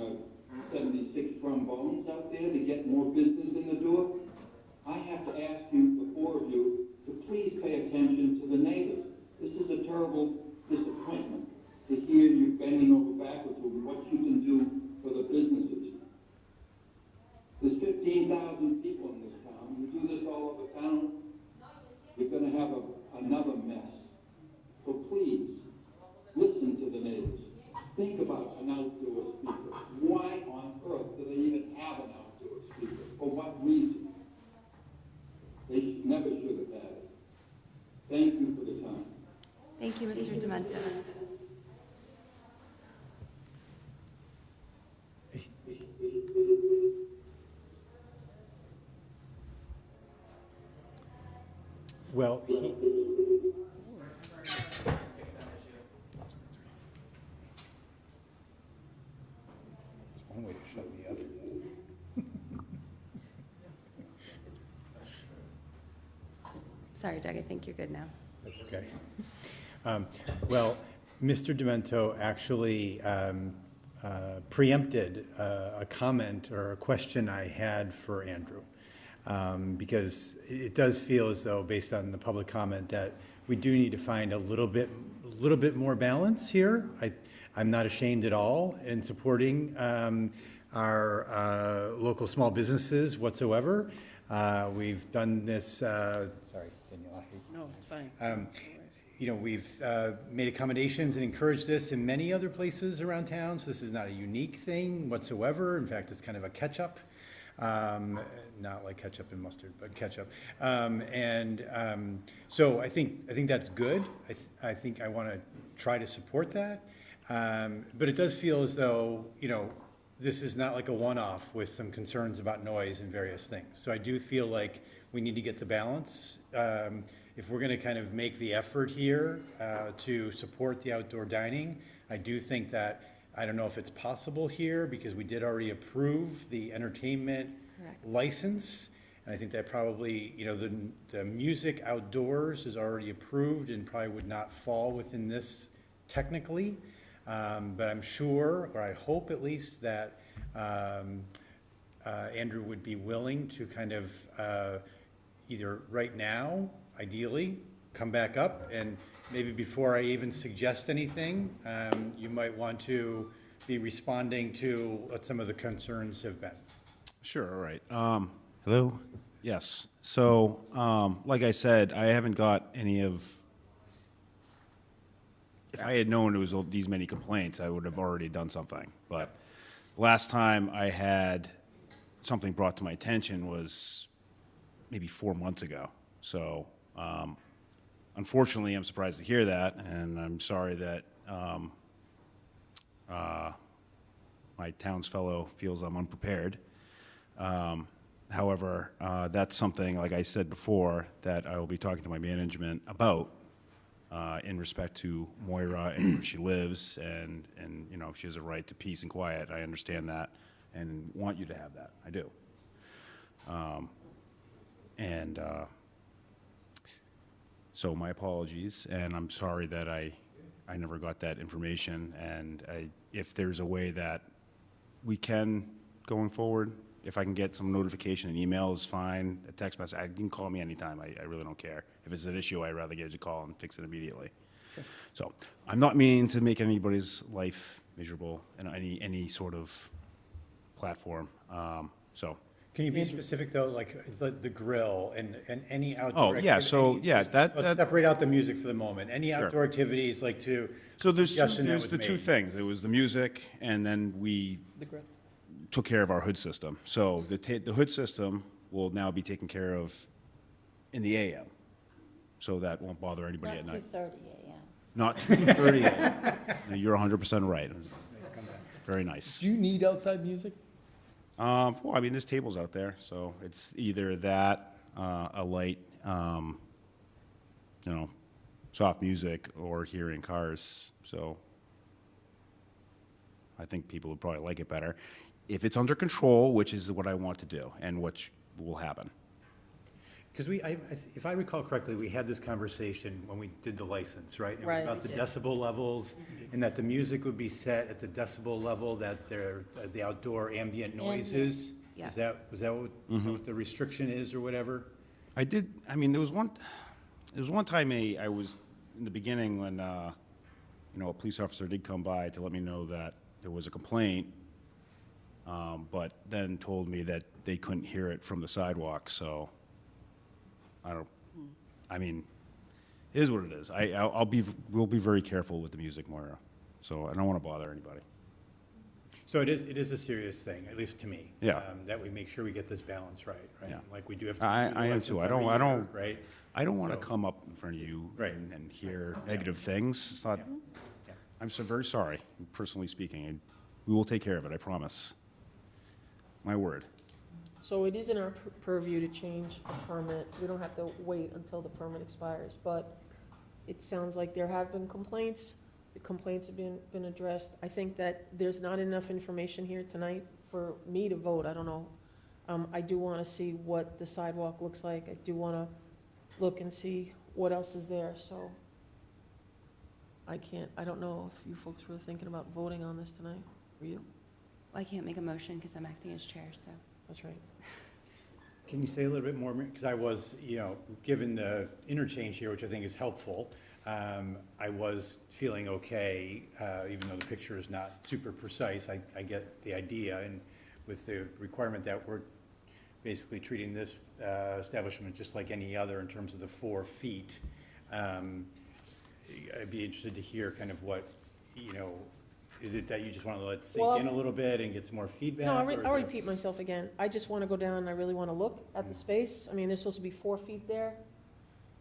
76 trombones out there to get more business in the door? I have to ask you, the 4 of you, to please pay attention to the neighbors. This is a terrible disappointment to hear you bending over backwards with what you can do for the businesses. There's 15,000 people in this town. You do this all over town, you're going to have another mess. So please, listen to the neighbors. Think about an outdoor speaker. Why on earth do they even have an outdoor speaker? For what reason? They never should have had it. Thank you for the time. Thank you, Mr. Demento. Well, one way to shut the other. Sorry, Doug, I think you're good now. That's okay. Well, Mr. Demento actually preempted a comment or a question I had for Andrew. Because it does feel as though, based on the public comment, that we do need to find a little bit more balance here. I'm not ashamed at all in supporting our local small businesses whatsoever. We've done this. Sorry, Danielle. No, it's fine. You know, we've made accommodations and encouraged this in many other places around town. So this is not a unique thing whatsoever. In fact, it's kind of a catch-up. Not like ketchup and mustard, but ketchup. So I think that's good. I think I want to try to support that. But it does feel as though, you know, this is not like a one-off with some concerns about noise and various things. So I do feel like we need to get the balance. If we're going to kind of make the effort here to support the outdoor dining, I do think that, I don't know if it's possible here because we did already approve the entertainment license. And I think that probably, you know, the music outdoors is already approved and probably would not fall within this technically. But I'm sure, or I hope at least, that Andrew would be willing to kind of either right now, ideally, come back up, and maybe before I even suggest anything, you might want to be responding to what some of the concerns have been. Sure, all right. Hello? Yes. So, like I said, I haven't got any of, if I had known it was these many complaints, I would have already done something. But last time I had something brought to my attention was maybe 4 months ago. So, unfortunately, I'm surprised to hear that, and I'm sorry that my townsfellow feels I'm unprepared. However, that's something, like I said before, that I will be talking to my management about in respect to Moira and where she lives, and you know, she has a right to peace and quiet. I understand that and want you to have that. I do. So my apologies, and I'm sorry that I never got that information, and if there's a way that we can, going forward, if I can get some notification, an email is fine, a text message, you can call me anytime, I really don't care. If it's an issue, I'd rather get you a call and fix it immediately. Sure. So, I'm not meaning to make anybody's life miserable in any sort of platform, so. Can you be specific, though, like the grill and any Oh, outdoor? yeah, activity? so, yeah, Let's separate out the music for the moment. Any Sure. outdoor activities, like to, So there's suggestion that the was two made. things. There was the music, and then we took care of our hood system. So the hood system will now be taken care of in the AM, so that won't bother anybody at Not night. 2:30 a.m. Not 2:30 AM. No, you're 100% right. Very nice. Do you need outside music? Well, I mean, there's tables out there, so it's either that, a light, you know, soft music, or hearing cars, so I think people would probably like it better. If it's under control, which is what I want to do, and which will happen. because if I recall correctly, we had this conversation when we did the license, right? It was Right. about the decibel levels, and that the music would be set at the decibel level that the outdoor ambient noises. Yeah. Was that what the restriction is, or whatever? I mean, there was one time I was, in the beginning, when, you know, a police officer did come by to let me know that there was a complaint, but then told me that they couldn't hear it from the sidewalk, so I mean, it is what it is. We'll be very careful with the music, Moira, so I don't want to bother anybody. So it is a serious thing, at least to me. Yeah. That we make sure we get this balance right? Yeah. Like we do have to. I do the am license too. every year, Right? I don't want to So- come up in front of you Right. and hear negative things. It's not, Yeah. I'm so very sorry, personally speaking, and we will take care of it, I promise. My word. So it is in our purview to change a permit. We don't have to wait until the permit expires, but it sounds like there have been complaints. The complaints have been addressed. I think that there's not enough information here tonight for me to vote. I don't know. I do want to see what the sidewalk looks like. I do want to look and see what else is there, so I don't know if you folks were thinking about voting on this tonight. Were you? Well, I can't make a motion because I'm acting as chair, so. That's right. Can you say a little bit more, because I was, you know, given the interchange here, which I think is helpful, I was feeling okay, even though the picture is not super precise. I get the idea, and with the requirement that we're basically treating this establishment just like any other in terms of the 4 feet, I'd be interested to hear kind of what, you know, is it that you just want to let it sink Well, in a little bit and get some more feedback? No, or is I'll it- repeat myself again. I just want to go down and I really want to look at the space. I mean, there's supposed to be 4 feet there.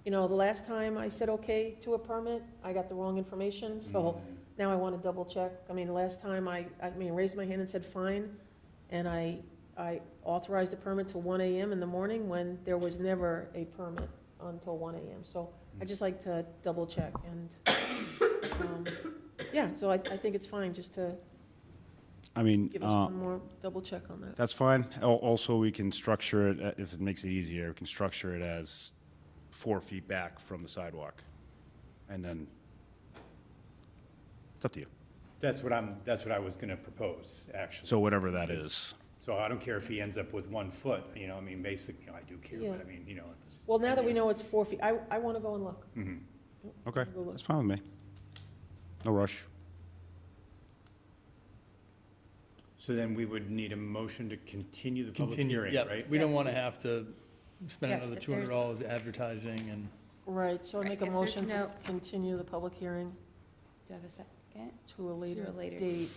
You know, the last time I said okay to a permit, I got the wrong information, so now I want to double check. I mean, the last time I raised my hand and said fine, and I authorized the permit to 1 AM in the morning when there was never a permit until 1 AM. So I just like to double check, and, yeah, so I think it's fine just to I mean, give us one more double check on that. that's fine. Also, we can structure it, if it makes it easier, we can structure it as 4 feet back from the sidewalk. And then, it's up to you. That's what I was gonna propose, actually. So whatever that is. So I don't care if he ends up with 1 foot, you know, I mean, basically, you know, I do care, Yeah. but I mean, you know. it's just- Well, now that we know it's 4 feet, I want to go and look. Mhm. Okay, Go look. that's fine with me. No rush. So then we would need a motion to continue the public Continue, hearing, yeah. right? We don't want to have to spend Yes, another if there's- $200 advertising and. Right, so I Right, make a if there's motion to no- continue the public hearing Do I have a second? to a later later date.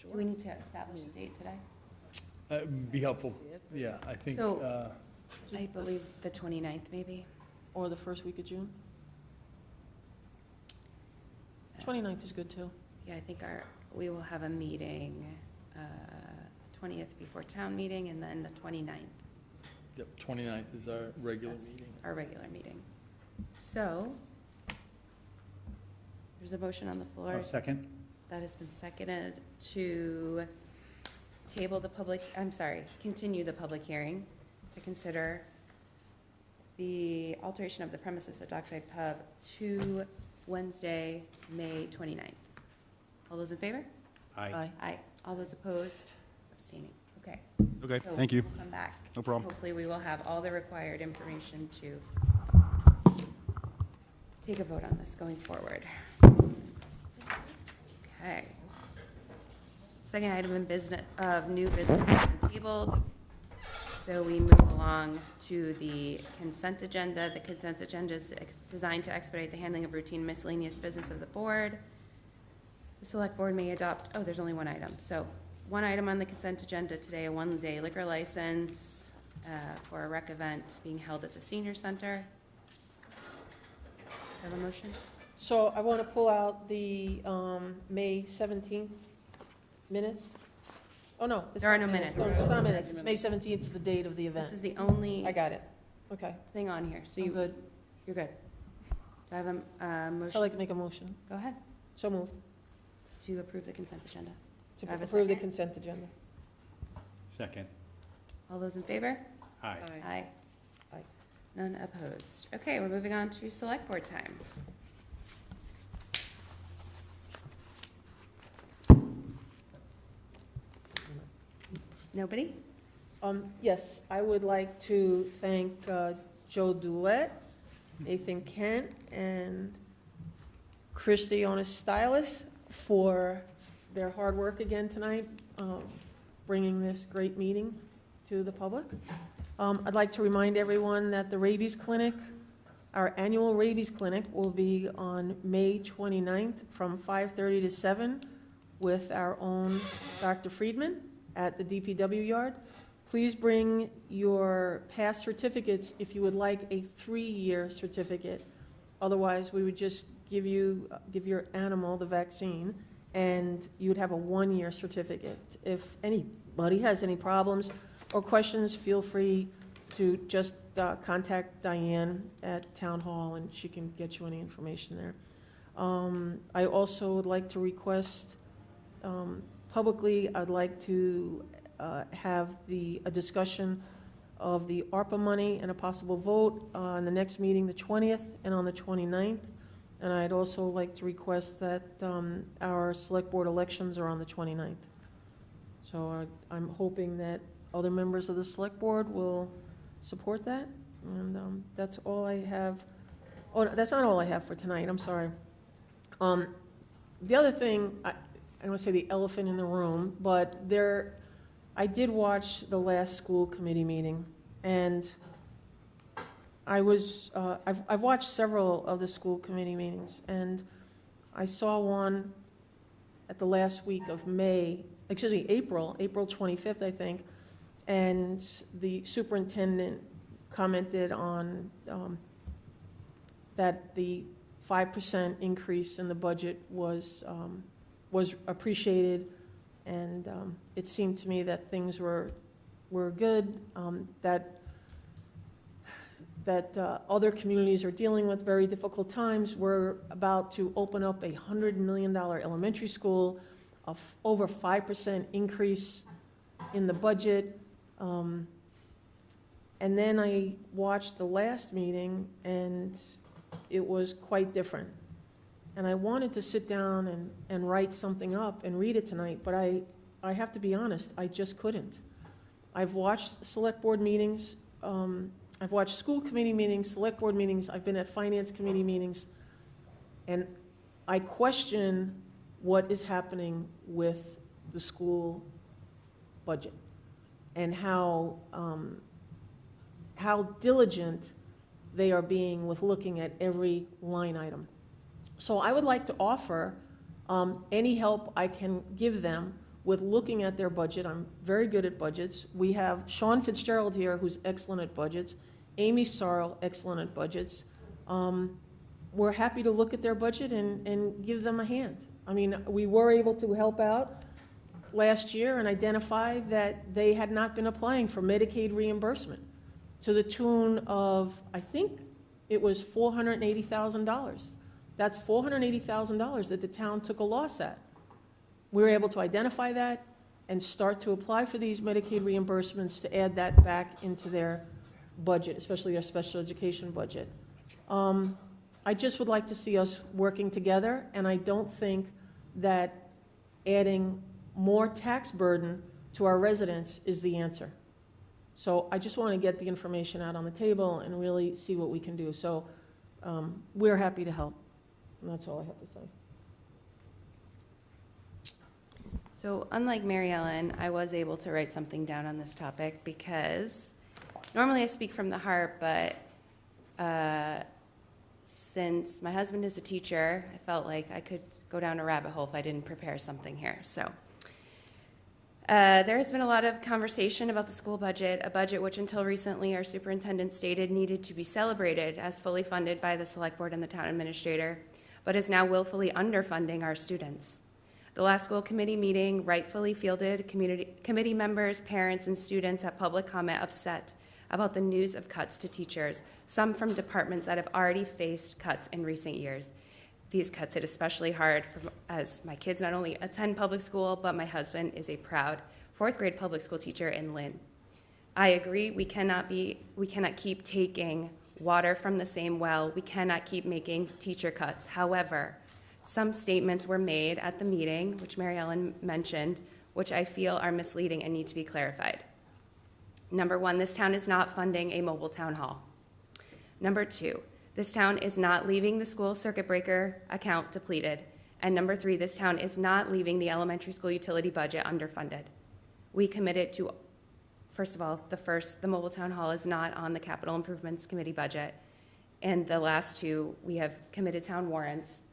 Do we need to establish a date today? Be helpful, yeah, I think, So- I believe the 29th, maybe. Or the first week of June? 29th is good, too. Yeah, I think we will have a meeting, 20th before town meeting, and then the 29th. Yep, 29th is our regular meeting. Our regular meeting. So, there's a motion on the floor. Second? That has been seconded to continue the public hearing to consider the alteration of the premises at Dockside Pub to Wednesday, May 29th. All those in favor? Aye. Aye. All those opposed? Abstaining. Okay. Okay, So thank you. We'll come back. No problem. Hopefully, we will have all the required information to take a vote on this going forward. Okay. Second item in new business has been tabled. So we move along to the consent agenda. The consent agenda is designed to expedite the handling of routine miscellaneous business of the board. The select board may adopt, there's only one item. So one item on the consent agenda today, a one-day liquor license for a rec event being held at the senior center. Have a motion? So I want to pull out the May 17th minutes. Oh, no. it's There are not no minutes. No, it's not minutes. It's May 17th is the date of the event. This is the only I got it. Okay. thing on here. So I'm you good. You're good. Do I have a So motion? I'd like to make a motion. Go ahead. So moved. To approve the consent agenda. To Do I have a approve the second? consent agenda. Second. All those in favor? Aye. Aye. Aye. None opposed. Okay, we're moving on to select board time. Nobody? Yes, I would like to thank Joe Duet, Nathan Kent, and Christy Stylis for their hard work again tonight, bringing this great meeting to the public. I'd like to remind everyone that the rabies clinic, our annual rabies clinic, will be on May 29th from 5:30 to 7 with our own Dr. Friedman at the DPW yard. Please bring your past certificates if you would like a 3-year certificate. Otherwise, we would just give your animal the vaccine, and you would have a 1-year certificate. If anybody has any problems or questions, feel free to just contact Diane at Town Hall, and she can get you any information there. I also would like to request, publicly, I'd like to have a discussion of the ARPA money and a possible vote on the next meeting, the 20th, and on the 29th. And I'd also like to request that our select board elections are on the 29th. So I'm hoping that other members of the select board will support that. And that's all I have. Oh, that's not all I have for tonight, I'm sorry. The other thing, I don't want to say the elephant in the room, but I did watch the last school committee meeting, and I've watched several of the school committee meetings, and I saw one at the last week of April 25th, I think, and the superintendent commented on that the 5% increase in the budget was appreciated, and it seemed to me that things were good, that other communities are dealing with very difficult times. We're about to open up a $100 million elementary school, over 5% increase in the budget. And then I watched the last meeting, and it was quite different. And I wanted to sit down and write something up and read it tonight, but I have to be honest, I just couldn't. I've watched select board meetings, I've watched school committee meetings, select board meetings, I've been at finance committee meetings, and I question what is happening with the school budget and how diligent they are being with looking at every line item. So I would like to offer any help I can give them with looking at their budget. I'm very good at budgets. We have Sean Fitzgerald here, who's excellent at budgets. Amy Sarl, excellent at budgets. we're happy to look at their budget and give them a hand. I mean, we were able to help out last year and identify that they had not been applying for Medicaid reimbursement to the tune of, I think it was $480,000. That's $480,000 that the town took a loss at. We were able to identify that and start to apply for these Medicaid reimbursements to add that back into their budget, especially their special education budget. I just would like to see us working together, and I don't think that adding more tax burden to our residents is the answer. So I just want to get the information out on the table and really see what we can do. So we're happy to help, and that's all I have to say. So unlike Mary Ellen, I was able to write something down on this topic because normally I speak from the heart, but since my husband is a teacher, I felt like I could go down a rabbit hole if I didn't prepare something here. So there has been a lot of conversation about the school budget, a budget which until recently our superintendent stated needed to be celebrated as fully funded by the select board and the town administrator, but is now willfully underfunding our students. The last school committee meeting rightfully fielded committee members, parents, and students at public comment upset about the news of cuts to teachers, some from departments that have already faced cuts in recent years. These cuts hit especially hard as my kids not only attend public school, but my husband is a proud fourth grade public school teacher in Lynn. I agree we cannot keep taking water from the same well. We cannot keep making teacher cuts. However, some statements were made at the meeting, which Mary Ellen mentioned, which I feel are misleading and need to be clarified. Number one, this town is not funding a mobile town hall. Number two, this town is not leaving the school circuit breaker account depleted. And number three, this town is not leaving the elementary school utility budget underfunded. We committed to, first of all, the mobile town hall is not on the capital improvements committee budget. And the last two, we have committed town warrants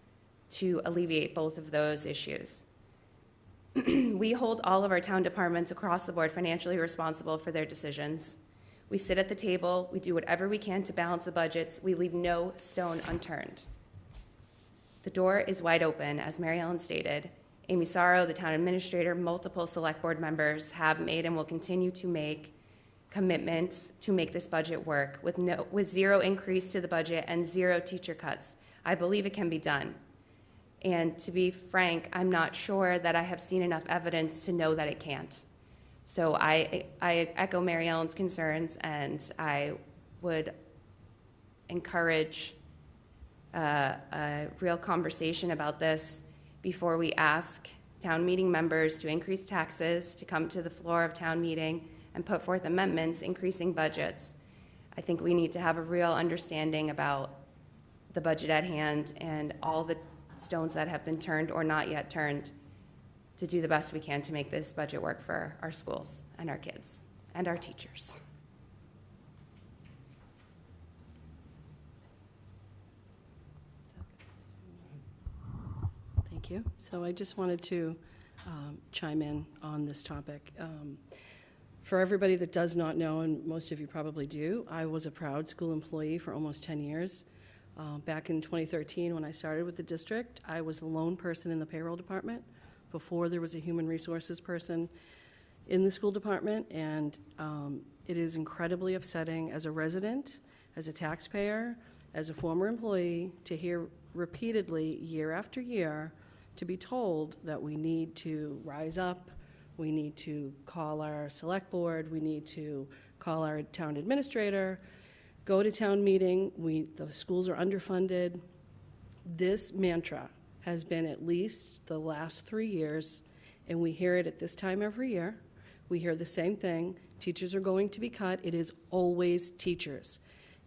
to alleviate both of those issues. We hold all of our town departments across the board financially responsible for their decisions. We sit at the table, we do whatever we can to balance the budgets, we leave no stone unturned. The door is wide open, as Mary Ellen stated. Amy Sorrow, the town administrator, multiple select board members have made and will continue to make commitments to make this budget work with zero increase to the budget and zero teacher cuts. I believe it can be done. And to be frank, I'm not sure that I have seen enough evidence to know that it can't. So I echo Mary Ellen's concerns, and I would encourage a real conversation about this before we ask town meeting members to increase taxes, to come to the floor of town meeting and put forth amendments increasing budgets. I think we need to have a real understanding about the budget at hand and all the stones that have been turned or not yet turned to do the best we can to make this budget work for our schools and our kids and our teachers. Thank you. So I just wanted to chime in on this topic. For everybody that does not know, and most of you probably do, I was a proud school employee for almost 10 years. Back in 2013, when I started with the district, I was the lone person in the payroll department before there was a human resources person in the school department, and it is incredibly upsetting as a resident, as a taxpayer, as a former employee, to hear repeatedly, year after year, to be told that we need to rise up, we need to call our select board, we need to call our town administrator, go to town meeting, the schools are underfunded. This mantra has been at least the last 3 years, and we hear it at this time every year. We hear the same thing. Teachers are going to be cut. It is always teachers.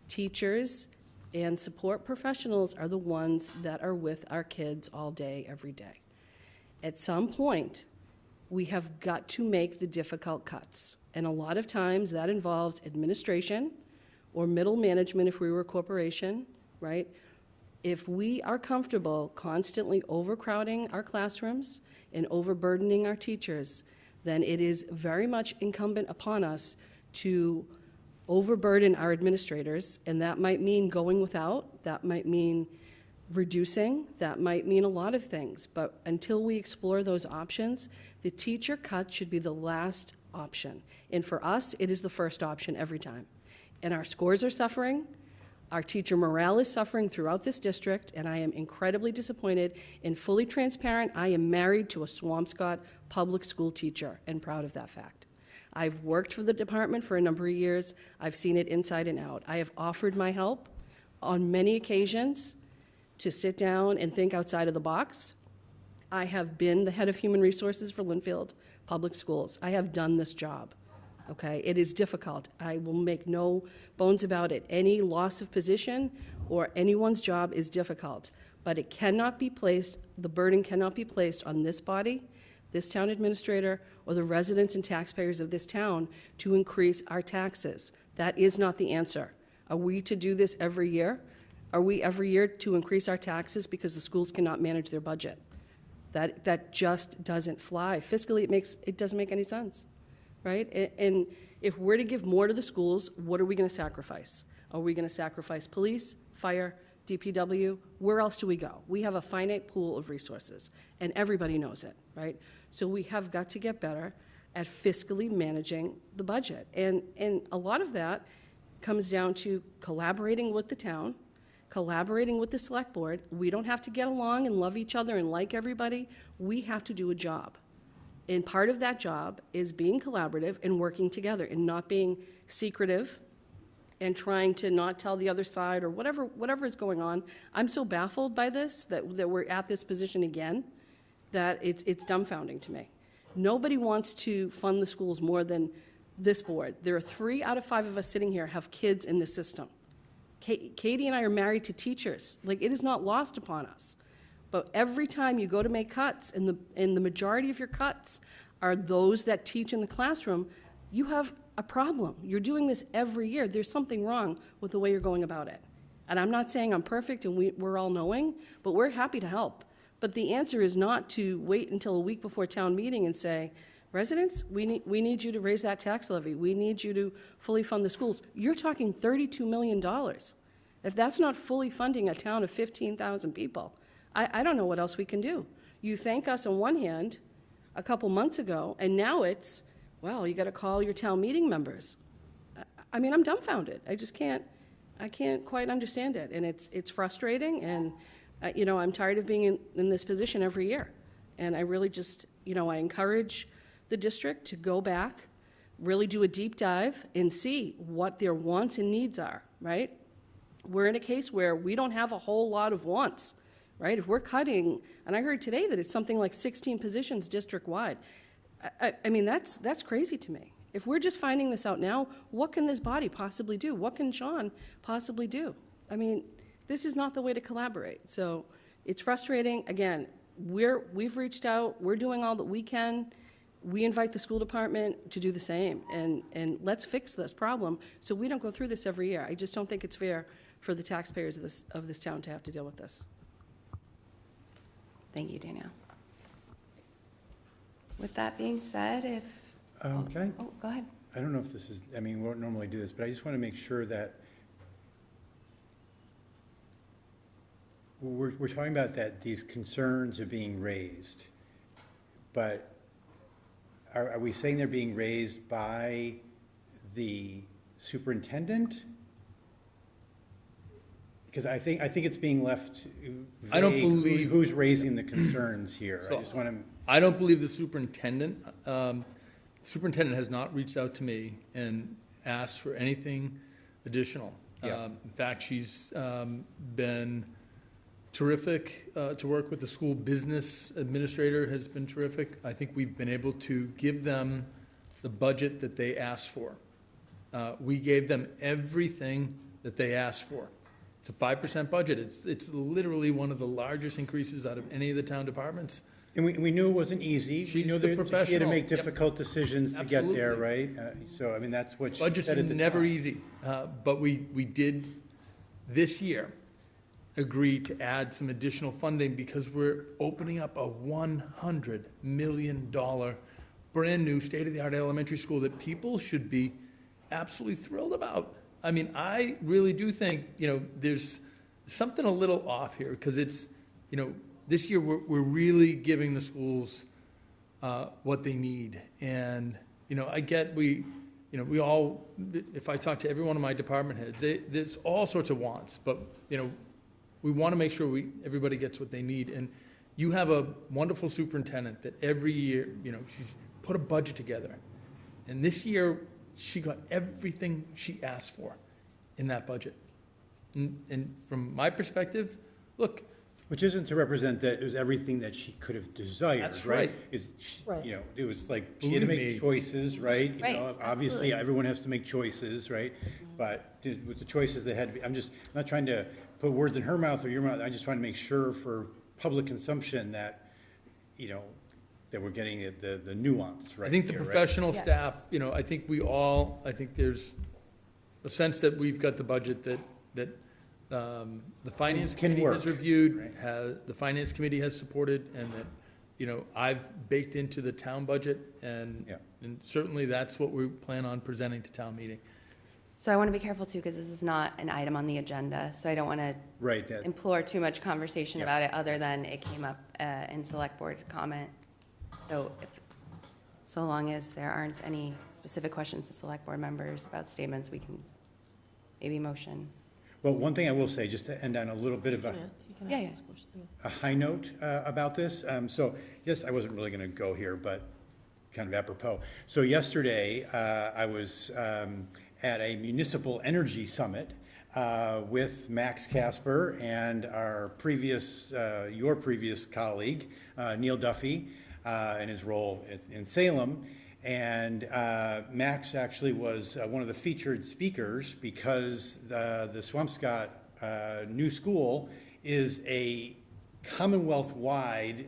Teachers and support professionals are the ones that are with our kids all day, every day. At some point, we have got to make the difficult cuts. And a lot of times that involves administration or middle management if we were a corporation, right? If we are comfortable constantly overcrowding our classrooms and overburdening our teachers, then it is very much incumbent upon us to overburden our administrators, and that might mean going without, that might mean reducing, that might mean a lot of things, but until we explore those options, the teacher cut should be the last option. And for us, it is the first option every time. And our scores are suffering, our teacher morale is suffering throughout this district, and I am incredibly disappointed and fully transparent. I am married to a Swampscott public school teacher and proud of that fact. I've worked for the department for a number of years. I've seen it inside and out. I have offered my help on many occasions to sit down and think outside of the box. I have been the head of human resources for Linfield Public Schools. I have done this job, okay? It is difficult. I will make no bones about it. Any loss of position or anyone's job is difficult, but it cannot be placed, the burden cannot be placed on this body, this town administrator, or the residents and taxpayers of this town to increase our taxes. That is not the answer. Are we to do this every year? Are we every year to increase our taxes because the schools cannot manage their budget? That just doesn't fly. Fiscally, it doesn't make any sense, right? And if we're to give more to the schools, what are we going to sacrifice? Are we going to sacrifice police, fire, DPW? Where else do we go? We have a finite pool of resources, and everybody knows it, right? So we have got to get better at fiscally managing the budget. And a lot of that comes down to collaborating with the town, collaborating with the select board. We don't have to get along and love each other and like everybody. We have to do a job. And part of that job is being collaborative and working together and not being secretive and trying to not tell the other side or whatever is going on. I'm so baffled by this, that we're at this position again, that it's dumbfounding to me. Nobody wants to fund the schools more than this board. There are 3 out of 5 of us sitting here have kids in the system. Katie and I are married to teachers. Like, it is not lost upon us. But every time you go to make cuts, and the majority of your cuts are those that teach in the classroom, you have a problem. You're doing this every year. There's something wrong with the way you're going about it. And I'm not saying I'm perfect and we're all knowing, but we're happy to help. But the answer is not to wait until a week before town meeting and say, residents, we need you to raise that tax levy. We need you to fully fund the schools. You're talking $32 million. If that's not fully funding a town of 15,000 people, I don't know what else we can do. You thank us on one hand a couple months ago, and now it's, well, you got to call your town meeting members. I mean, I'm dumbfounded. I can't quite understand it, and it's frustrating, and I'm tired of being in this position every year. And I really just, I encourage the district to go back, really do a deep dive, and see what their wants and needs are, right? We're in a case where we don't have a whole lot of wants, right? If we're cutting, and I heard today that it's something like 16 positions district-wide. I mean, that's crazy to me. If we're just finding this out now, what can this body possibly do? What can Sean possibly do? I mean, this is not the way to collaborate. So it's frustrating. Again, we've reached out. We're doing all that we can. We invite the school department to do the same. And let's fix this problem so we don't go through this every year. I just don't think it's fair for the taxpayers of this town to have to deal with this. Thank you, Danielle. With that being said, if... Can I? Oh, go ahead. I don't know if this is, we won't normally do this, but I just want to make sure that we're talking about that these concerns are being raised, but are we saying they're being raised by the superintendent? Because I think it's being left vague. I don't believe who's raising the concerns here. So, I just want to. I don't believe the superintendent. Superintendent has not reached out to me and asked for anything additional. Yeah. In fact, she's been terrific to work with. The school business administrator has been terrific. I think we've been able to give them the budget that they asked for. We gave them everything that they asked for. It's a 5% budget. It's literally one of the largest increases out of any of the town departments. And we knew it wasn't easy. She's we knew the that professional. she had to make difficult decisions to get there, right? Absolutely. So, I mean, that's what she Budget's said at the never time. easy, but we did this year agree to add some additional funding because we're opening up a $100 million brand-new state-of-the-art elementary school that people should be absolutely thrilled about. I mean, I really do think, there's something a little off here, because it's, this year, we're really giving the schools what they need. And, I get we all, if I talk to every one of my department heads, there's all sorts of wants, but, we want to make sure everybody gets what they need. And you have a wonderful superintendent that every year, she's put a budget together. And this year, she got everything she asked for in that budget. And from my perspective, look. Which isn't to represent that it was everything that she could have desired, That's right. Right. It was like, she had to make choices, right? Right, Obviously, absolutely. everyone has to make choices, right? But with the choices that had to be, I'm not trying to put words in her mouth or your mouth, I'm just trying to make sure for public consumption that, that we're getting the nuance, right? I think the here, right? professional Yes. staff, I think there's a sense that we've got the budget that the finance Can committee has work, reviewed, the finance committee has supported, and that, I've baked into the town budget, and certainly that's what we plan on presenting to town meeting. So I want to be careful too, because this is not an item on the agenda, so I don't want to Right, that, implore too much conversation Yeah. about it, other than it came up in select board comment. So long as there aren't any specific questions to select board members about statements, we can maybe motion. well, one thing I will say, just to end on a little bit of Yeah, a he can Yeah, ask yeah. this question, yeah. a high note about this. So, yes, I wasn't really going to go here, but kind of apropos. So yesterday, I was at a municipal energy summit with Max Casper and our previous, your previous colleague, Neil Duffy, in his role in Salem. And Max actually was one of the featured speakers because the Swampscott new school is a Commonwealth-wide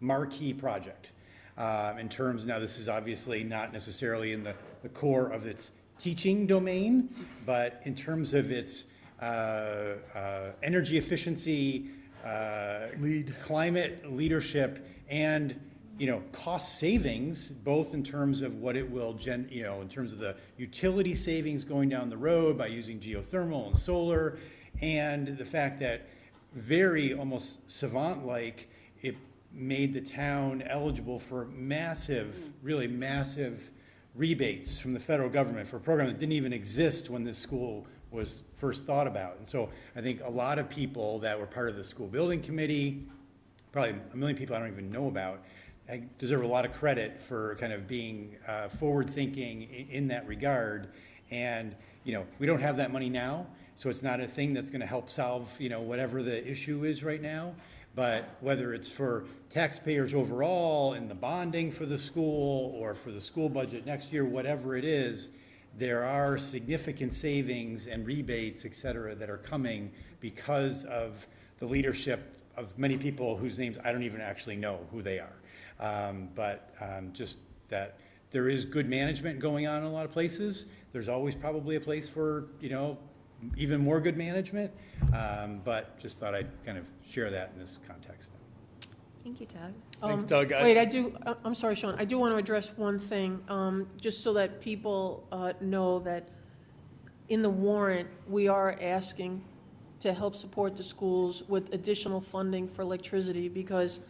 marquee project. In terms, now this is obviously not necessarily in the core of its teaching domain, but in terms of its energy efficiency, climate leadership, and cost savings, both in terms of what it will in terms of the utility savings going down the road by using geothermal and solar, and the fact that very almost savant-like, it made the town eligible for really massive rebates from the federal government for a program that didn't even exist when this school was first thought about. And so I think a lot of people that were part of the school building committee, probably a million people I don't even know about, deserve a lot of credit for kind of being forward-thinking in that regard. And, we don't have that money now, so it's not a thing that's going to help solve, whatever the issue is right now. But whether it's for taxpayers overall in the bonding for the school or for the school budget next year, whatever it is, there are significant savings and rebates, et cetera, that are coming because of the leadership of many people whose names I don't even actually know who they are. But just that there is good management going on in a lot of places. There's always probably a place for, even more good management, but just thought I'd kind of share that in this context. Thank you, Doug. Thanks, Doug. Wait, I'm sorry, Sean, I do want to address one thing, just so that people know that in the warrant, we are asking to help support the schools with additional funding for electricity, because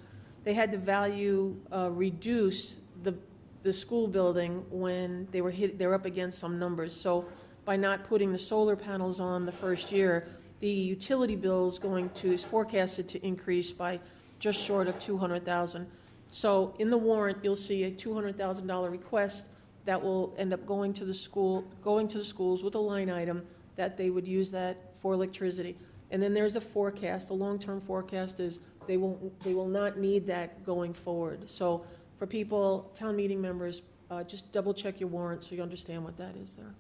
they had to value reduce the school building when they were up against some numbers. So by not putting the solar panels on the first year, the utility bill is forecasted to increase by just short of $200,000. So in the warrant, you'll see a $200,000 request that will end up going to the schools with a line item that they would use that for electricity. And then there's a forecast, a long-term forecast is they will not need that going forward. So for people, town meeting members, just double check your warrant so you understand what that is there.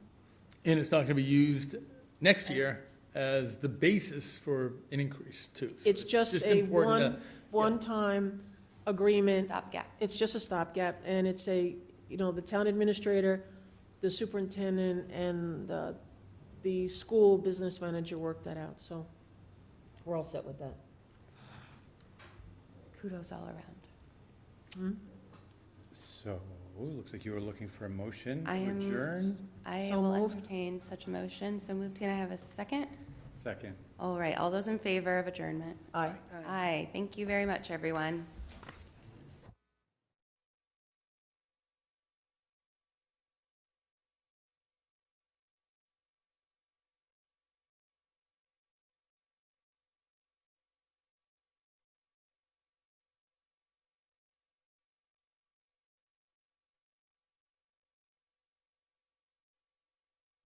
And it's not going to be used next year as the basis for an increase, too. So It's just a important to- one-time agreement. Stopgap. It's just a stopgap, and it's the town administrator, the superintendent, and the school business manager worked that out, so we're all set with that. Kudos all around. So, looks like you were looking for a motion to I am- adjourn. I So will moved. entertain such a motion. So moved. Can I have a second? Second. All right, all those in favor of adjournment? Aye. Aye. Thank you very much, everyone.